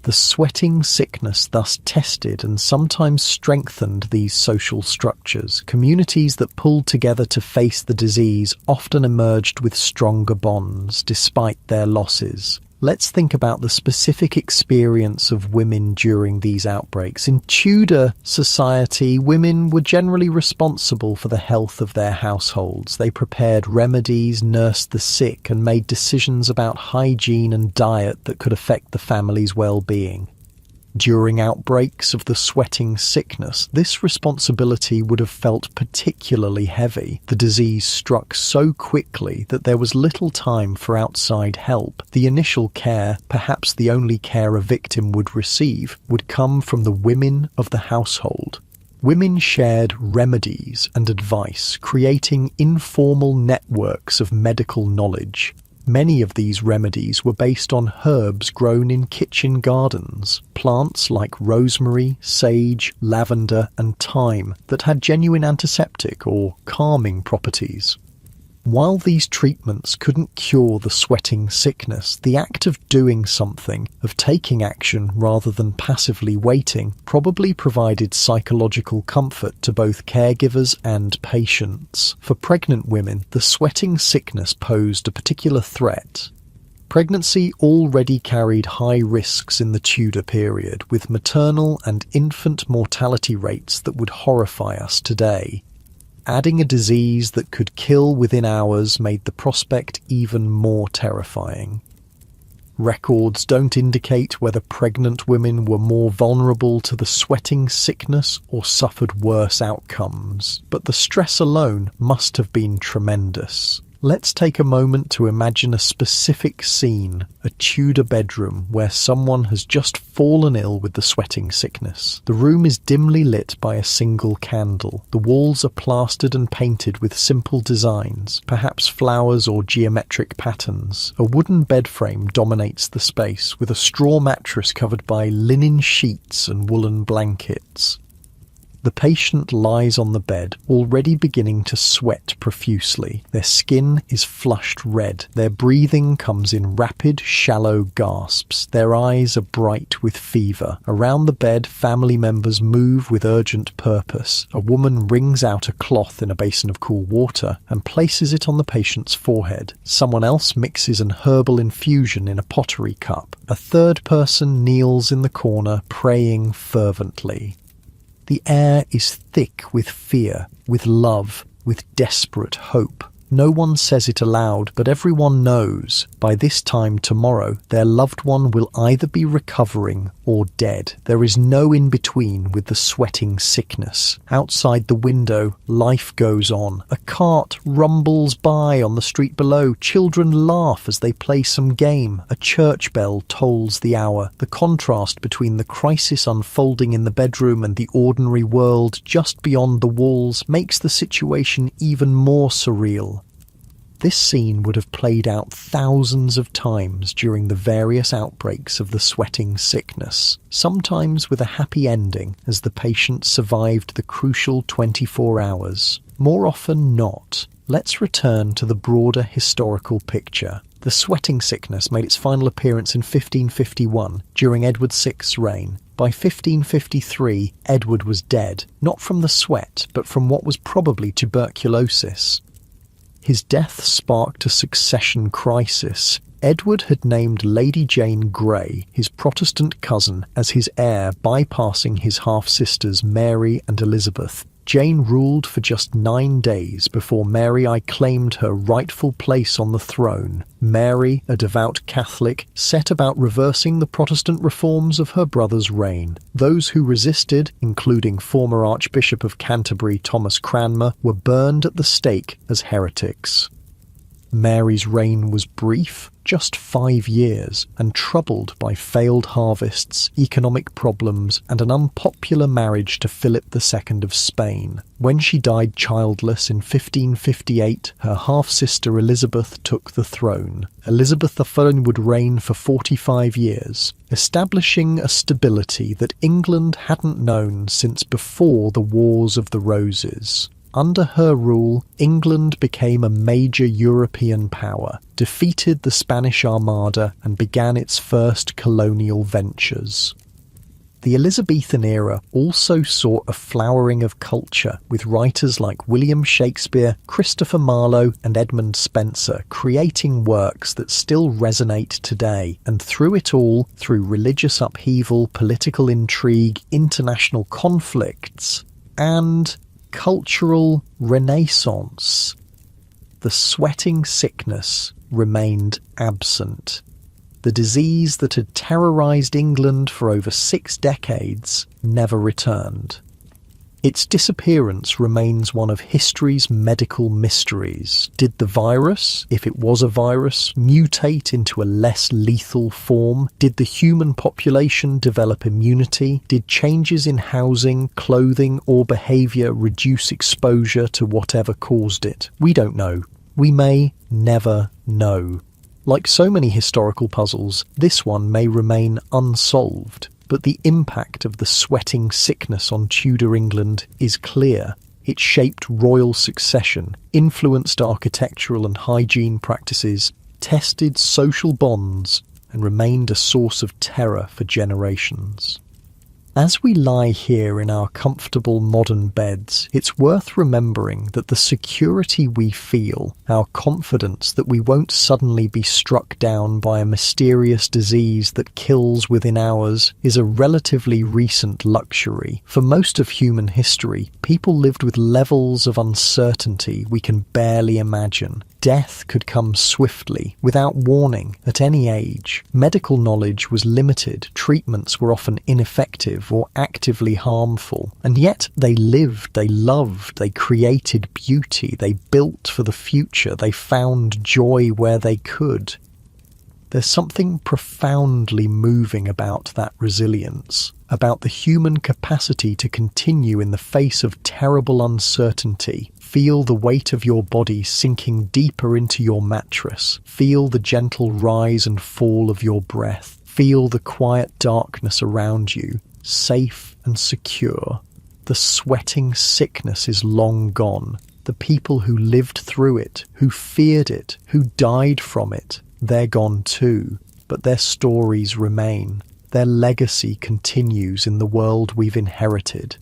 The sweating sickness thus tested and sometimes strengthened these social structures. Communities that pulled together to face the disease often emerged with stronger bonds, despite their losses. Let's think about the specific experience of women during these outbreaks. In Tudor society, women were generally responsible for the health of their households. They prepared remedies, nursed the sick, and made decisions about hygiene and diet that could affect the family's well-being. During outbreaks of the sweating sickness, this responsibility would have felt particularly heavy. The disease struck so quickly that there was little time for outside help. The initial care, perhaps the only care a victim would receive, would come from the women of the household. Women shared remedies and advice, creating informal networks of medical knowledge. Many of these remedies were based on herbs grown in kitchen gardens, plants like rosemary, sage, lavender, and thyme that had genuine antiseptic or calming properties. While these treatments couldn't cure the sweating sickness, the act of doing something, of taking action rather than passively waiting, probably provided psychological comfort to both caregivers and patients. For pregnant women, the sweating sickness posed a particular threat. Pregnancy already carried high risks in the Tudor period, with maternal and infant mortality rates that would horrify us today. Adding a disease that could kill within hours made the prospect even more terrifying. Records don't indicate whether pregnant women were more vulnerable to the sweating sickness or suffered worse outcomes, but the stress alone must have been tremendous. Let's take a moment to imagine a specific scene, a Tudor bedroom where someone has just fallen ill with the sweating sickness. The room is dimly lit by a single candle. The walls are plastered and painted with simple designs, perhaps flowers or geometric patterns. A wooden bed frame dominates the space, with a straw mattress covered by linen sheets and woolen blankets. The patient lies on the bed, already beginning to sweat profusely. Their skin is flushed red. Their breathing comes in rapid, shallow gasps. Their eyes are bright with fever. Around the bed, family members move with urgent purpose. A woman wrings out a cloth in a basin of cool water and places it on the patient's forehead. Someone else mixes an herbal infusion in a pottery cup. A third person kneels in the corner, praying fervently. The air is thick with fear, with love, with desperate hope. No one says it aloud, but everyone knows, by this time tomorrow, their loved one will either be recovering or dead. There is no in-between with the sweating sickness. Outside the window, life goes on. A cart rumbles by on the street below. Children laugh as they play some game. A church bell tolls the hour. The contrast between the crisis unfolding in the bedroom and the ordinary world just beyond the walls makes the situation even more surreal. This scene would have played out thousands of times during the various outbreaks of the sweating sickness, sometimes with a happy ending as the patient survived the crucial 24 hours. More often not. Let's return to the broader historical picture. The sweating sickness made its final appearance in 1551 during Edward VI's reign. By 1553, Edward was dead, not from the sweat, but from what was probably tuberculosis. His death sparked a succession crisis. Edward had named Lady Jane Grey, his Protestant cousin, as his heir, bypassing his half-sisters Mary and Elizabeth. Jane ruled for just 9 days before Mary I claimed her rightful place on the throne. Mary, a devout Catholic, set about reversing the Protestant reforms of her brother's reign. Those who resisted, including former Archbishop of Canterbury Thomas Cranmer, were burned at the stake as heretics. Mary's reign was brief, just 5 years, and troubled by failed harvests, economic problems, and an unpopular marriage to Philip II of Spain. When she died childless in 1558, her half-sister Elizabeth took the throne. Elizabeth I would reign for 45 years, establishing a stability that England hadn't known since before the Wars of the Roses. Under her rule, England became a major European power, defeated the Spanish Armada, and began its first colonial ventures. The Elizabethan era also saw a flowering of culture, with writers like William Shakespeare, Christopher Marlowe, and Edmund Spenser creating works that still resonate today. And through it all, through religious upheaval, political intrigue, international conflicts, and cultural renaissance, the sweating sickness remained absent. The disease that had terrorized England for over 6 decades never returned. Its disappearance remains one of history's medical mysteries. Did the virus, if it was a virus, mutate into a less lethal form? Did the human population develop immunity? Did changes in housing, clothing, or behavior reduce exposure to whatever caused it? We don't know. We may never know. Like so many historical puzzles, this one may remain unsolved. But the impact of the sweating sickness on Tudor England is clear. It shaped royal succession, influenced architectural and hygiene practices, tested social bonds, and remained a source of terror for generations. As we lie here in our comfortable modern beds, it's worth remembering that the security we feel, our confidence that we won't suddenly be struck down by a mysterious disease that kills within hours, is a relatively recent luxury. For most of human history, people lived with levels of uncertainty we can barely imagine. Death could come swiftly, without warning, at any age. Medical knowledge was limited, treatments were often ineffective or actively harmful. And yet they lived, they loved, they created beauty, they built for the future, they found joy where they could. There's something profoundly moving about that resilience, about the human capacity to continue in the face of terrible uncertainty. Feel the weight of your body sinking deeper into your mattress. Feel the gentle rise and fall of your breath. Feel the quiet darkness around you, safe and secure. The sweating sickness is long gone. The people who lived through it, who feared it, who died from it, they're gone too. But their stories remain. Their legacy continues in the world we've inherited.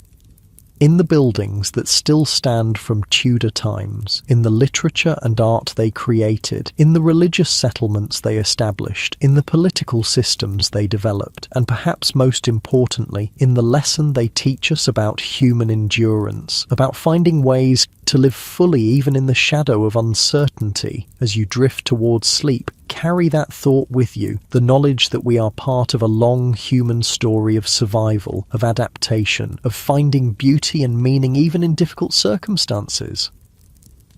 In the buildings that still stand from Tudor times, in the literature and art they created, in the religious settlements they established, in the political systems they developed, and perhaps most importantly, in the lesson they teach us about human endurance, about finding ways to live fully even in the shadow of uncertainty. As you drift towards sleep, carry that thought with you, the knowledge that we are part of a long human story of survival, of adaptation, of finding beauty and meaning even in difficult circumstances.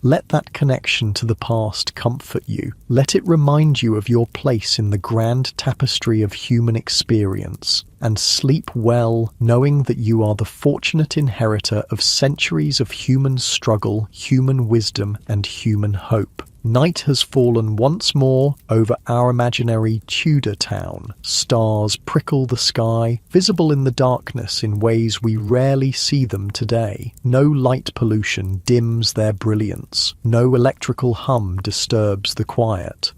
Let that connection to the past comfort you. Let it remind you of your place in the grand tapestry of human experience. And sleep well, knowing that you are the fortunate inheritor of centuries of human struggle, human wisdom, and human hope. Night has fallen once more over our imaginary Tudor town. Stars prickle the sky, visible in the darkness in ways we rarely see them today. No light pollution dims their brilliance. No electrical hum disturbs the quiet.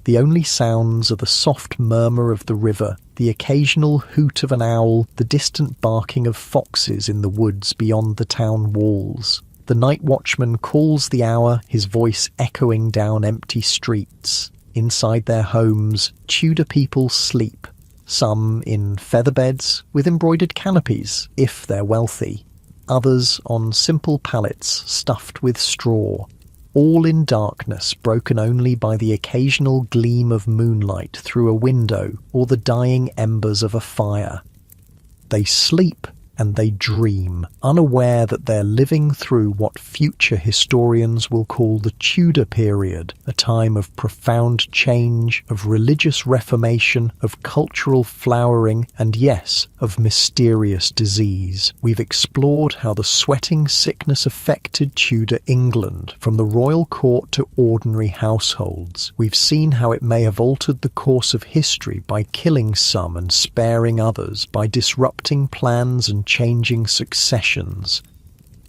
The only sounds are the soft murmur of the river, the occasional hoot of an owl, the distant barking of foxes in the woods beyond the town walls. The night watchman calls the hour, his voice echoing down empty streets. Inside their homes, Tudor people sleep, some in feather beds with embroidered canopies, if they're wealthy, others on simple pallets stuffed with straw, all in darkness broken only by the occasional gleam of moonlight through a window or the dying embers of a fire. They sleep and they dream, unaware that they're living through what future historians will call the Tudor period, a time of profound change, of religious reformation, of cultural flowering, and yes, of mysterious disease. We've explored how the sweating sickness affected Tudor England, from the royal court to ordinary households. We've seen how it may have altered the course of history by killing some and sparing others, by disrupting plans and changing successions.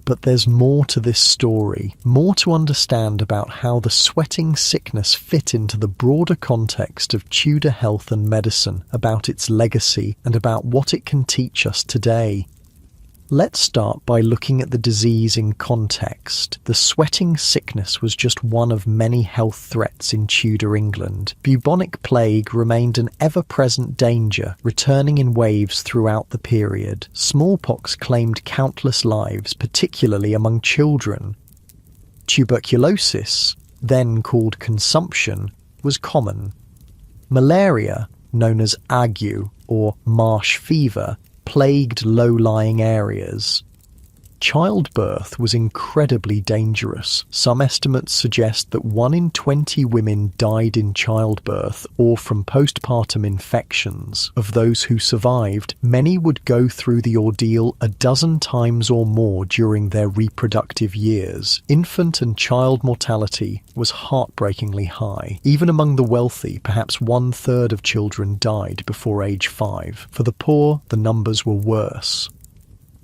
But there's more to this story, more to understand about how the sweating sickness fit into the broader context of Tudor health and medicine, about its legacy, and about what it can teach us today. Let's start by looking at the disease in context. The sweating sickness was just one of many health threats in Tudor England. Bubonic plague remained an ever-present danger, returning in waves throughout the period. Smallpox claimed countless lives, particularly among children. Tuberculosis, then called consumption, was common. Malaria, known as ague or marsh fever, plagued low-lying areas. Childbirth was incredibly dangerous. Some estimates suggest that 1 in 20 women died in childbirth or from postpartum infections. Of those who survived, many would go through the ordeal a dozen times or more during their reproductive years. Infant and child mortality was heartbreakingly high. Even among the wealthy, perhaps 1/3 of children died before age 5. For the poor, the numbers were worse.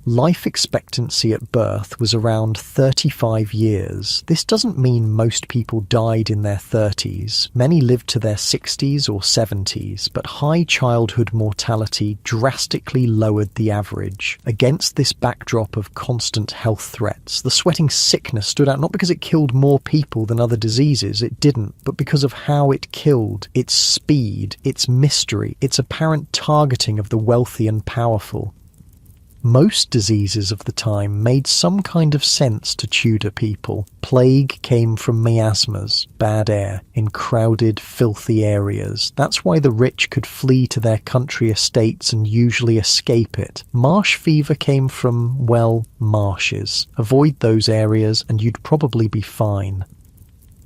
Life expectancy at birth was around 35 years. This doesn't mean most people died in their 30s. Many lived to their 60s or 70s, but high childhood mortality drastically lowered the average. Against this backdrop of constant health threats, the sweating sickness stood out not because it killed more people than other diseases, it didn't, but because of how it killed, its speed, its mystery, its apparent targeting of the wealthy and powerful. Most diseases of the time made some kind of sense to Tudor people. Plague came from miasmas, bad air, in crowded, filthy areas. That's why the rich could flee to their country estates and usually escape it. Marsh fever came from, well, marshes. Avoid those areas and you'd probably be fine.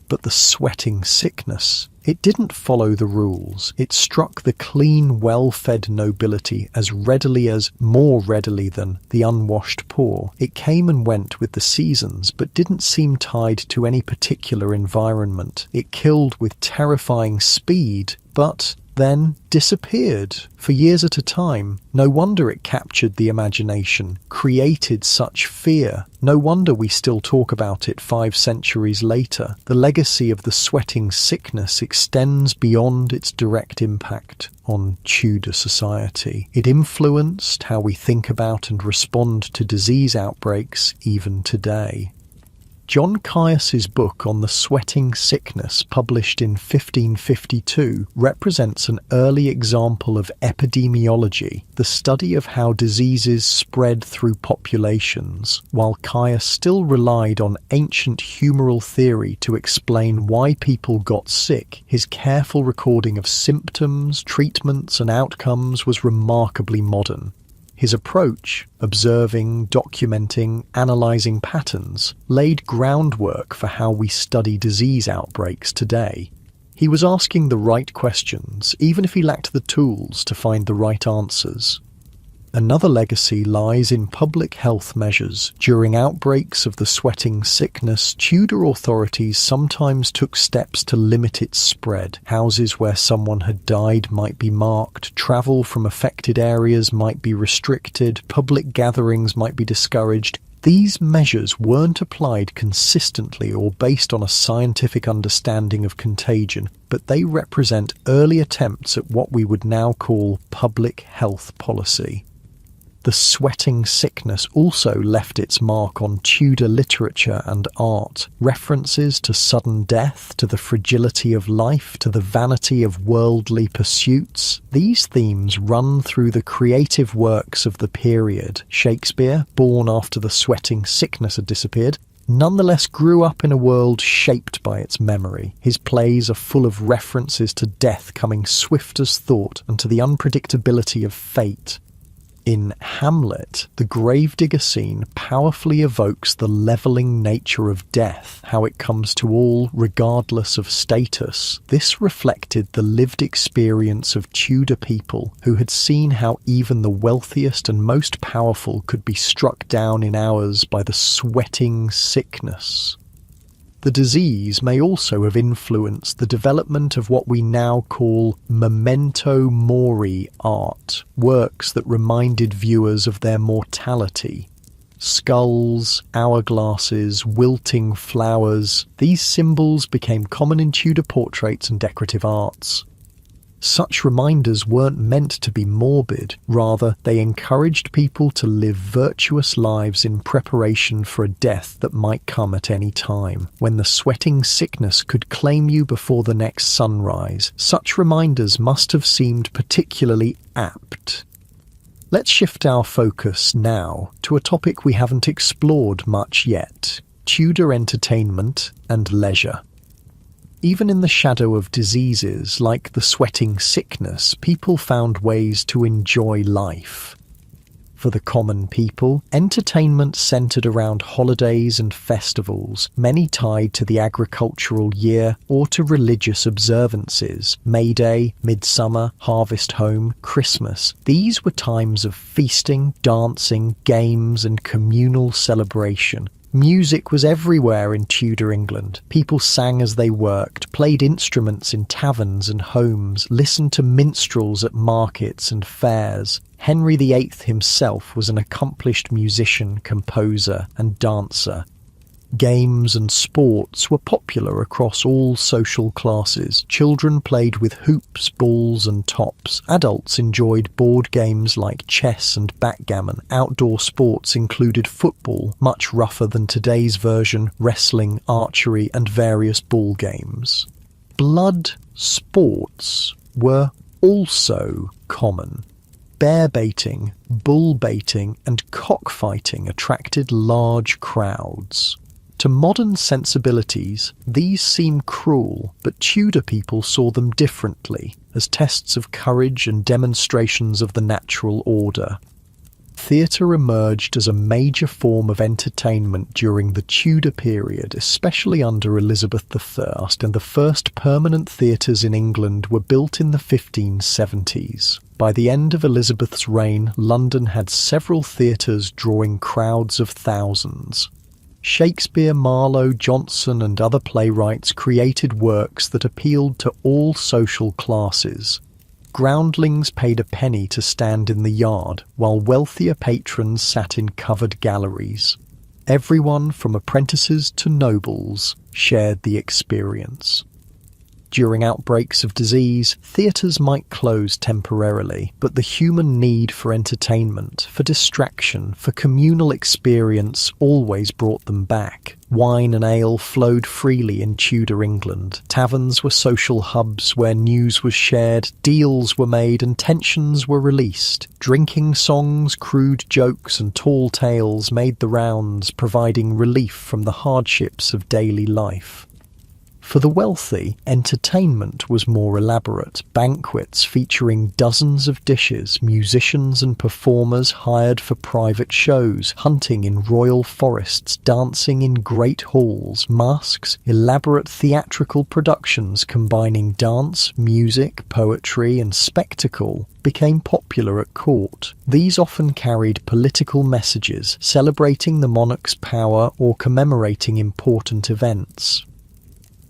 But the sweating sickness, it didn't follow the rules. It struck the clean, well-fed nobility as readily as, more readily than, the unwashed poor. It came and went with the seasons, but didn't seem tied to any particular environment. It killed with terrifying speed, but then disappeared for years at a time. No wonder it captured the imagination, created such fear. No wonder we still talk about it 5 centuries later. The legacy of the sweating sickness extends beyond its direct impact on Tudor society. It influenced how we think about and respond to disease outbreaks even today. John Caius's book on the sweating sickness, published in 1552, represents an early example of epidemiology, the study of how diseases spread through populations. While Caius still relied on ancient humoral theory to explain why people got sick, his careful recording of symptoms, treatments, and outcomes was remarkably modern. His approach, observing, documenting, analysing patterns, laid groundwork for how we study disease outbreaks today. He was asking the right questions, even if he lacked the tools to find the right answers. Another legacy lies in public health measures. During outbreaks of the sweating sickness, Tudor authorities sometimes took steps to limit its spread. Houses where someone had died might be marked, travel from affected areas might be restricted, public gatherings might be discouraged. These measures weren't applied consistently or based on a scientific understanding of contagion, but they represent early attempts at what we would now call public health policy. The sweating sickness also left its mark on Tudor literature and art. References to sudden death, to the fragility of life, to the vanity of worldly pursuits. These themes run through the creative works of the period. Shakespeare, born after the sweating sickness had disappeared, nonetheless grew up in a world shaped by its memory. His plays are full of references to death coming swift as thought and to the unpredictability of fate. In Hamlet, the gravedigger scene powerfully evokes the levelling nature of death, how it comes to all regardless of status. This reflected the lived experience of Tudor people who had seen how even the wealthiest and most powerful could be struck down in hours by the sweating sickness. The disease may also have influenced the development of what we now call memento mori art, works that reminded viewers of their mortality. Skulls, hourglasses, wilting flowers, these symbols became common in Tudor portraits and decorative arts. Such reminders weren't meant to be morbid, rather they encouraged people to live virtuous lives in preparation for a death that might come at any time. When the sweating sickness could claim you before the next sunrise, such reminders must have seemed particularly apt. Let's shift our focus now to a topic we haven't explored much yet: Tudor entertainment and leisure. Even in the shadow of diseases like the sweating sickness, people found ways to enjoy life. For the common people, entertainment centered around holidays and festivals, many tied to the agricultural year or to religious observances. May Day, Midsummer, Harvest Home, Christmas. These were times of feasting, dancing, games, and communal celebration. Music was everywhere in Tudor England. People sang as they worked, played instruments in taverns and homes, listened to minstrels at markets and fairs. Henry VIII himself was an accomplished musician, composer, and dancer. Games and sports were popular across all social classes. Children played with hoops, balls and tops. Adults enjoyed board games like chess and backgammon. Outdoor sports included football, much rougher than today's version, wrestling, archery and various ball games. Blood sports were also common. Bear baiting, bull baiting and cockfighting attracted large crowds. To modern sensibilities, these seem cruel, but Tudor people saw them differently, as tests of courage and demonstrations of the natural order. Theatre emerged as a major form of entertainment during the Tudor period, especially under Elizabeth I, and the first permanent theatres in England were built in the 1570s. By the end of Elizabeth's reign, London had several theatres drawing crowds of thousands. Shakespeare, Marlowe, Jonson and other playwrights created works that appealed to all social classes. Groundlings paid a penny to stand in the yard, while wealthier patrons sat in covered galleries. Everyone, from apprentices to nobles, shared the experience. During outbreaks of disease, theatres might close temporarily, but the human need for entertainment, for distraction, for communal experience always brought them back. Wine and ale flowed freely in Tudor England. Taverns were social hubs where news was shared, deals were made and tensions were released. Drinking songs, crude jokes and tall tales made the rounds, providing relief from the hardships of daily life. For the wealthy, entertainment was more elaborate, banquets featuring dozens of dishes, musicians and performers hired for private shows, hunting in royal forests, dancing in great halls, masks, elaborate theatrical productions combining dance, music, poetry and spectacle became popular at court. These often carried political messages, celebrating the monarch's power or commemorating important events.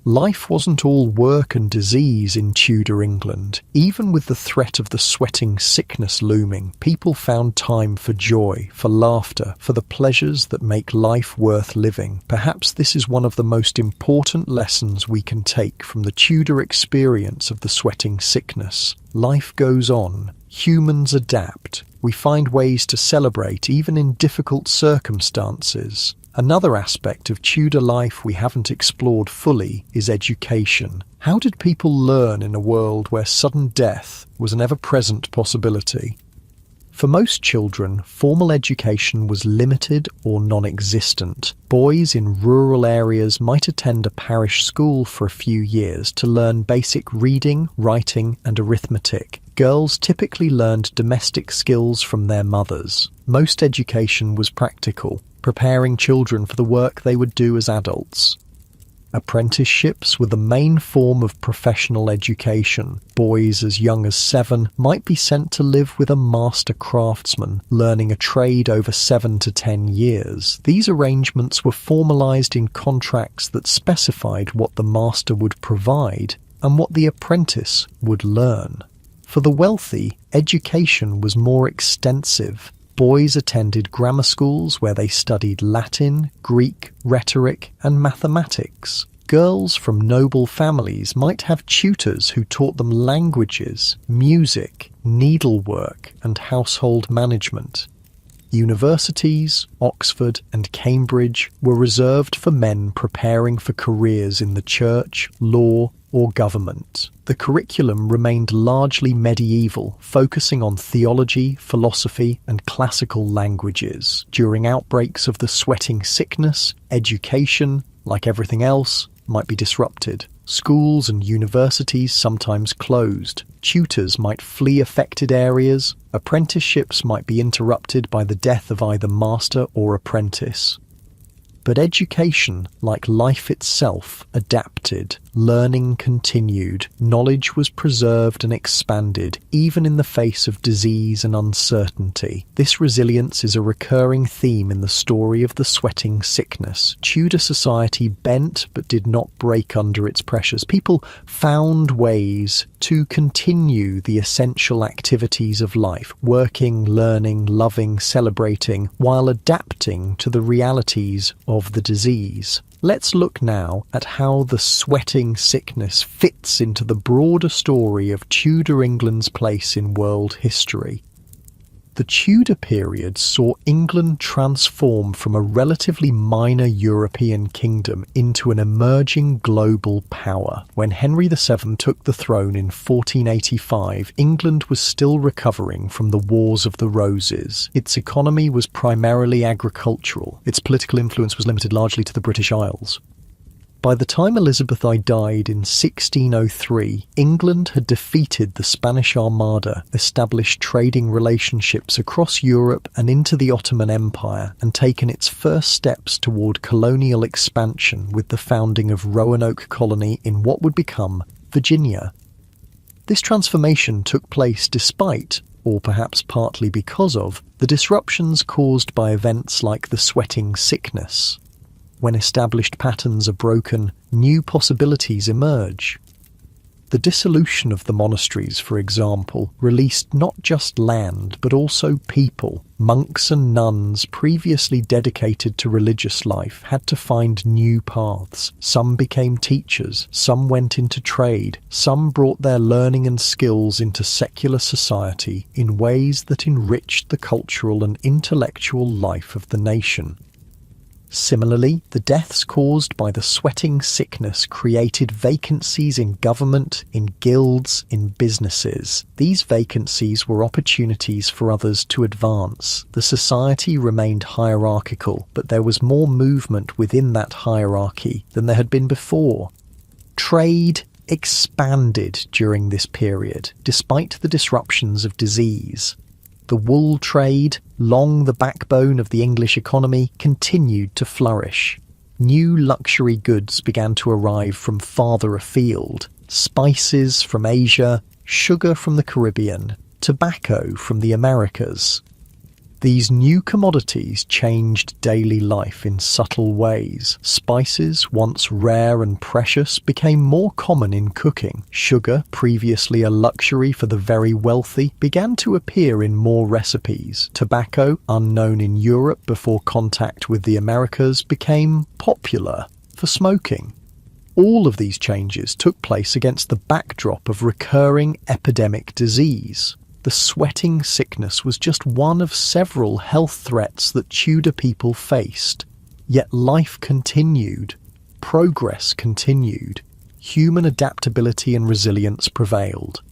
Life wasn't all work and disease in Tudor England. Even with the threat of the sweating sickness looming, people found time for joy, for laughter, for the pleasures that make life worth living. Perhaps this is one of the most important lessons we can take from the Tudor experience of the sweating sickness. Life goes on. Humans adapt. We find ways to celebrate even in difficult circumstances. Another aspect of Tudor life we haven't explored fully is education. How did people learn in a world where sudden death was an ever-present possibility? For most children, formal education was limited or non-existent. Boys in rural areas might attend a parish school for a few years to learn basic reading, writing, and arithmetic. Girls typically learned domestic skills from their mothers. Most education was practical, preparing children for the work they would do as adults. Apprenticeships were the main form of professional education. Boys as young as 7 might be sent to live with a master craftsman, learning a trade over 7 to 10 years. These arrangements were formalized in contracts that specified what the master would provide and what the apprentice would learn. For the wealthy, education was more extensive. Boys attended grammar schools where they studied Latin, Greek, rhetoric, and mathematics. Girls from noble families might have tutors who taught them languages, music, needlework, and household management. Universities, Oxford and Cambridge, were reserved for men preparing for careers in the church, law, or government. The curriculum remained largely medieval, focusing on theology, philosophy, and classical languages. During outbreaks of the sweating sickness, education, like everything else, might be disrupted. Schools and universities sometimes closed. Tutors might flee affected areas. Apprenticeships might be interrupted by the death of either master or apprentice. But education, like life itself, adapted. Learning continued. Knowledge was preserved and expanded, even in the face of disease and uncertainty. This resilience is a recurring theme in the story of the sweating sickness. Tudor society bent but did not break under its pressures. People found ways to continue the essential activities of life, working, learning, loving, celebrating, while adapting to the realities of the disease. Let's look now at how the sweating sickness fits into the broader story of Tudor England's place in world history. The Tudor period saw England transform from a relatively minor European kingdom into an emerging global power. When Henry VII took the throne in 1485, England was still recovering from the Wars of the Roses. Its economy was primarily agricultural. Its political influence was limited largely to the British Isles. By the time Elizabeth I died in 1603, England had defeated the Spanish Armada, established trading relationships across Europe and into the Ottoman Empire, and taken its first steps toward colonial expansion with the founding of Roanoke Colony in what would become Virginia. This transformation took place despite, or perhaps partly because of, the disruptions caused by events like the sweating sickness. When established patterns are broken, new possibilities emerge. The dissolution of the monasteries, for example, released not just land but also people. Monks and nuns previously dedicated to religious life had to find new paths. Some became teachers, some went into trade, some brought their learning and skills into secular society in ways that enriched the cultural and intellectual life of the nation. Similarly, the deaths caused by the sweating sickness created vacancies in government, in guilds, in businesses. These vacancies were opportunities for others to advance. The society remained hierarchical, but there was more movement within that hierarchy than there had been before. Trade expanded during this period, despite the disruptions of disease. The wool trade, long the backbone of the English economy, continued to flourish. New luxury goods began to arrive from farther afield: spices from Asia, sugar from the Caribbean, tobacco from the Americas. These new commodities changed daily life in subtle ways. Spices, once rare and precious, became more common in cooking. Sugar, previously a luxury for the very wealthy, began to appear in more recipes. Tobacco, unknown in Europe before contact with the Americas, became popular for smoking. All of these changes took place against the backdrop of recurring epidemic disease. The sweating sickness was just one of several health threats that Tudor people faced. Yet life continued. Progress continued. Human adaptability and resilience prevailed.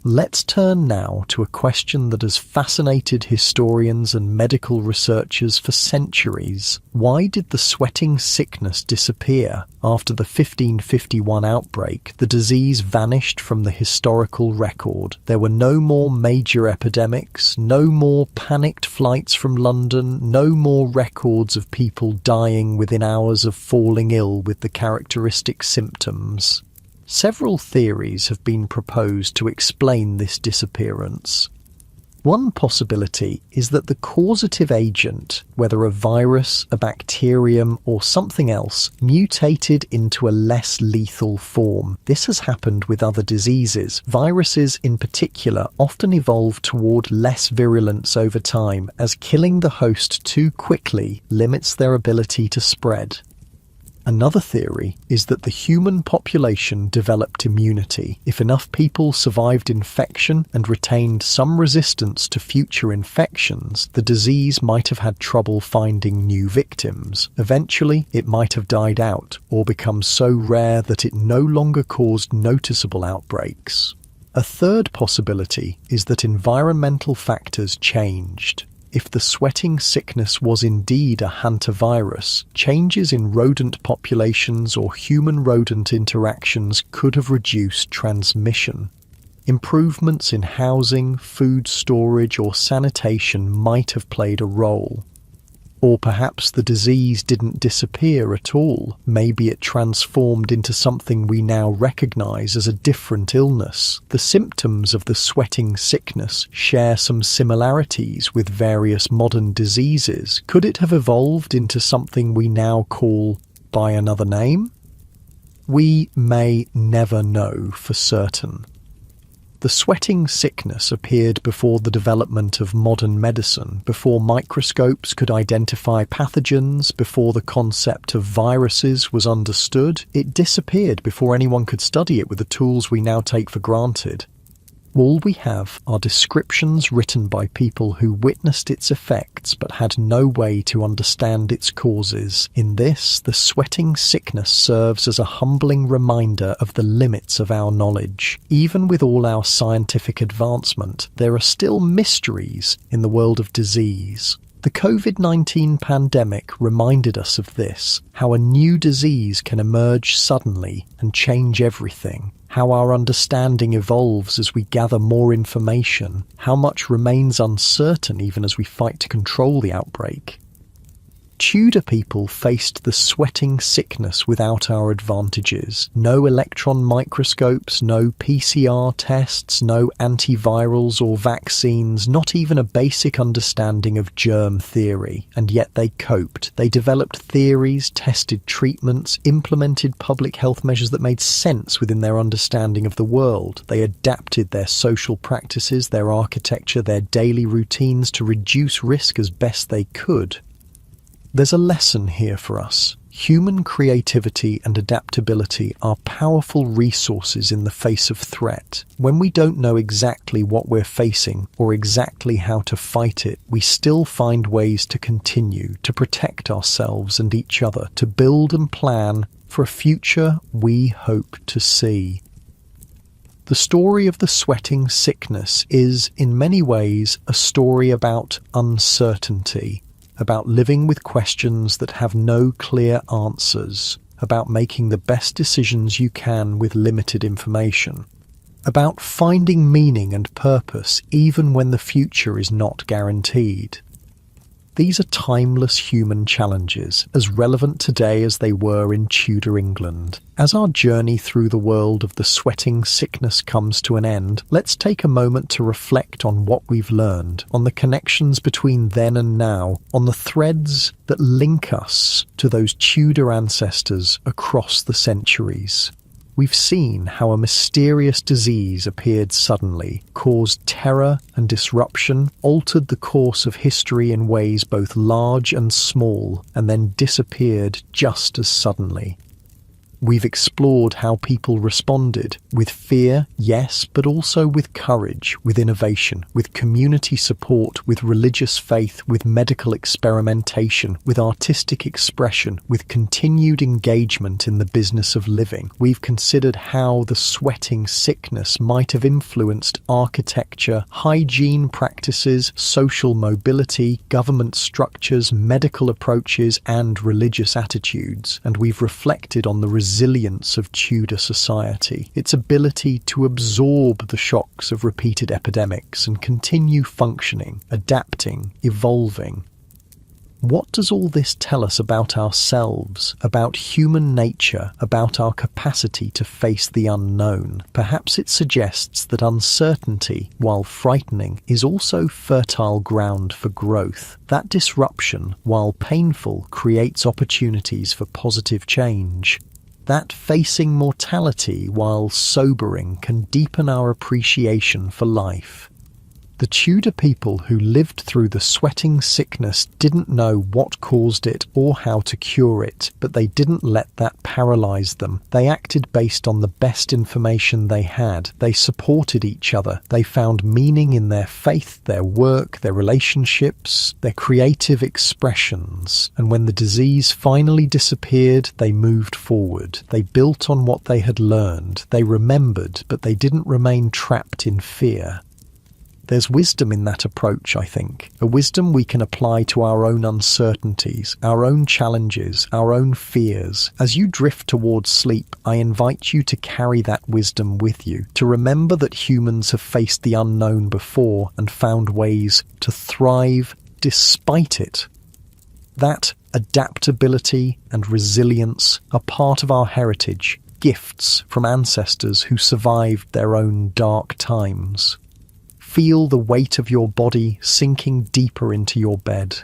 Let's turn now to a question that has fascinated historians and medical researchers for centuries. Why did the sweating sickness disappear? After the 1551 outbreak, the disease vanished from the historical record. There were no more major epidemics, no more panicked flights from London, no more records of people dying within hours of falling ill with the characteristic symptoms. Several theories have been proposed to explain this disappearance. One possibility is that the causative agent, whether a virus, a bacterium, or something else, mutated into a less lethal form. This has happened with other diseases. Viruses, in particular, often evolve toward less virulence over time, as killing the host too quickly limits their ability to spread. Another theory is that the human population developed immunity. If enough people survived infection and retained some resistance to future infections, the disease might have had trouble finding new victims. Eventually, it might have died out or become so rare that it no longer caused noticeable outbreaks. A third possibility is that environmental factors changed. If the sweating sickness was indeed a hantavirus, changes in rodent populations or human-rodent interactions could have reduced transmission. Improvements in housing, food storage, or sanitation might have played a role. Or perhaps the disease didn't disappear at all. Maybe it transformed into something we now recognize as a different illness. The symptoms of the sweating sickness share some similarities with various modern diseases. Could it have evolved into something we now call by another name? We may never know for certain. The sweating sickness appeared before the development of modern medicine, before microscopes could identify pathogens, before the concept of viruses was understood. It disappeared before anyone could study it with the tools we now take for granted. All we have are descriptions written by people who witnessed its effects but had no way to understand its causes. In this, the sweating sickness serves as a humbling reminder of the limits of our knowledge. Even with all our scientific advancement, there are still mysteries in the world of disease. The COVID-19 pandemic reminded us of this, how a new disease can emerge suddenly and change everything, how our understanding evolves as we gather more information, how much remains uncertain even as we fight to control the outbreak. Tudor people faced the sweating sickness without our advantages. No electron microscopes, no PCR tests, no antivirals or vaccines, not even a basic understanding of germ theory. And yet they coped. They developed theories, tested treatments, implemented public health measures that made sense within their understanding of the world. They adapted their social practices, their architecture, their daily routines to reduce risk as best they could. There's a lesson here for us. Human creativity and adaptability are powerful resources in the face of threat. When we don't know exactly what we're facing or exactly how to fight it, we still find ways to continue, to protect ourselves and each other, to build and plan for a future we hope to see. The story of the sweating sickness is, in many ways, a story about uncertainty, about living with questions that have no clear answers, about making the best decisions you can with limited information, about finding meaning and purpose even when the future is not guaranteed. These are timeless human challenges, as relevant today as they were in Tudor England. As our journey through the world of the sweating sickness comes to an end, let's take a moment to reflect on what we've learned, on the connections between then and now, on the threads that link us to those Tudor ancestors across the centuries. We've seen how a mysterious disease appeared suddenly, caused terror and disruption, altered the course of history in ways both large and small, and then disappeared just as suddenly. We've explored how people responded, with fear, yes, but also with courage, with innovation, with community support, with religious faith, with medical experimentation, with artistic expression, with continued engagement in the business of living. We've considered how the sweating sickness might have influenced architecture, hygiene practices, social mobility, government structures, medical approaches, and religious attitudes. And we've reflected on the resilience of Tudor society, its ability to absorb the shocks of repeated epidemics and continue functioning, adapting, evolving. What does all this tell us about ourselves, about human nature, about our capacity to face the unknown? Perhaps it suggests that uncertainty, while frightening, is also fertile ground for growth. That disruption, while painful, creates opportunities for positive change. That facing mortality, while sobering, can deepen our appreciation for life. The Tudor people who lived through the sweating sickness didn't know what caused it or how to cure it, but they didn't let that paralyze them. They acted based on the best information they had. They supported each other. They found meaning in their faith, their work, their relationships, their creative expressions. And when the disease finally disappeared, they moved forward. They built on what they had learned. They remembered, but they didn't remain trapped in fear. There's wisdom in that approach, I think, a wisdom we can apply to our own uncertainties, our own challenges, our own fears. As you drift towards sleep, I invite you to carry that wisdom with you, to remember that humans have faced the unknown before and found ways to thrive despite it. That adaptability and resilience are part of our heritage, gifts from ancestors who survived their own dark times. Feel the weight of your body sinking deeper into your bed.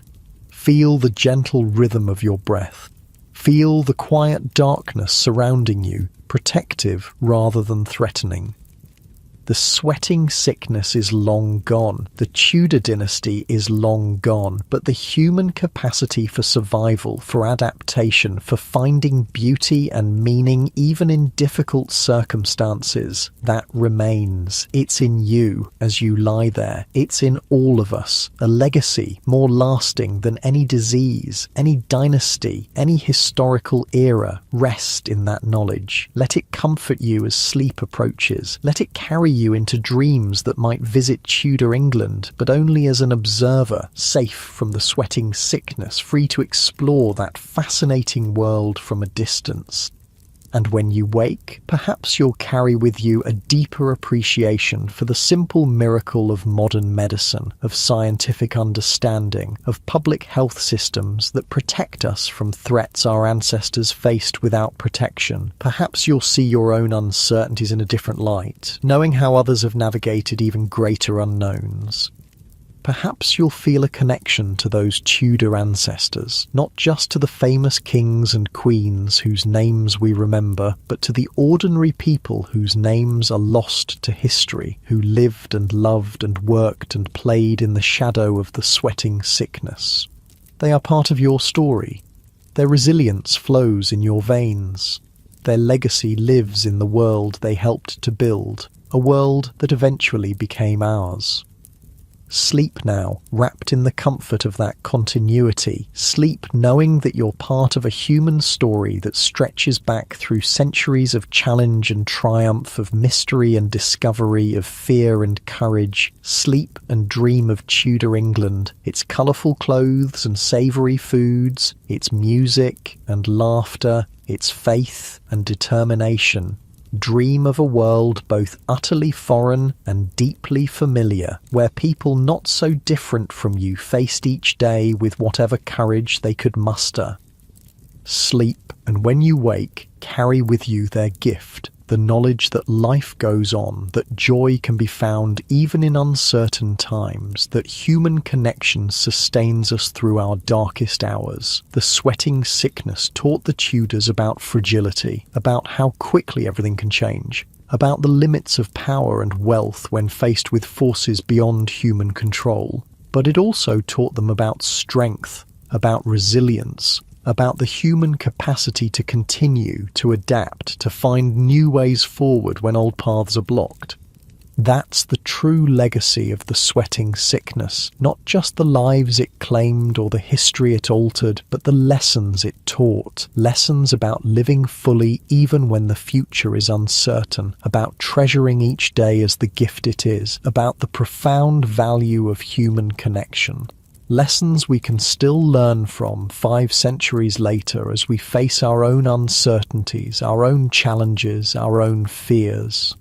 Feel the gentle rhythm of your breath. Feel the quiet darkness surrounding you, protective rather than threatening. The sweating sickness is long gone. The Tudor dynasty is long gone. But the human capacity for survival, for adaptation, for finding beauty and meaning even in difficult circumstances, that remains. It's in you as you lie there. It's in all of us. A legacy more lasting than any disease, any dynasty, any historical era. Rest in that knowledge. Let it comfort you as sleep approaches. Let it carry you into dreams that might visit Tudor England, but only as an observer, safe from the sweating sickness, free to explore that fascinating world from a distance. And when you wake, perhaps you'll carry with you a deeper appreciation for the simple miracle of modern medicine, of scientific understanding, of public health systems that protect us from threats our ancestors faced without protection. Perhaps you'll see your own uncertainties in a different light, knowing how others have navigated even greater unknowns. Perhaps you'll feel a connection to those Tudor ancestors, not just to the famous kings and queens whose names we remember, but to the ordinary people whose names are lost to history, who lived and loved and worked and played in the shadow of the sweating sickness. They are part of your story. Their resilience flows in your veins. Their legacy lives in the world they helped to build, a world that eventually became ours. Sleep now, wrapped in the comfort of that continuity. Sleep knowing that you're part of a human story that stretches back through centuries of challenge and triumph, of mystery and discovery, of fear and courage. Sleep and dream of Tudor England, its colourful clothes and savoury foods, its music and laughter, its faith and determination. Dream of a world both utterly foreign and deeply familiar, where people not so different from you faced each day with whatever courage they could muster. Sleep, and when you wake, carry with you their gift, the knowledge that life goes on, that joy can be found even in uncertain times, that human connection sustains us through our darkest hours. The sweating sickness taught the Tudors about fragility, about how quickly everything can change, about the limits of power and wealth when faced with forces beyond human control. But it also taught them about strength, about resilience, about the human capacity to continue, to adapt, to find new ways forward when old paths are blocked. That's the true legacy of the sweating sickness, not just the lives it claimed or the history it altered, but the lessons it taught. Lessons about living fully even when the future is uncertain, about treasuring each day as the gift it is, about the profound value of human connection. Lessons we can still learn from 5 centuries later as we face our own uncertainties, our own challenges, our own fears.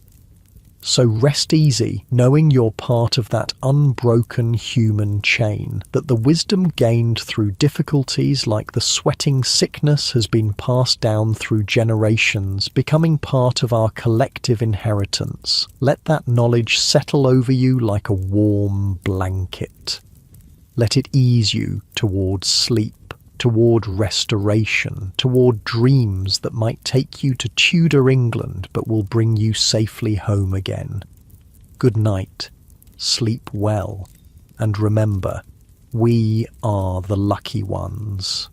So rest easy, knowing you're part of that unbroken human chain, that the wisdom gained through difficulties like the sweating sickness has been passed down through generations, becoming part of our collective inheritance. Let that knowledge settle over you like a warm blanket. Let it ease you toward sleep, toward restoration, toward dreams that might take you to Tudor England but will bring you safely home again. Good night, sleep well, and remember, we are the lucky ones.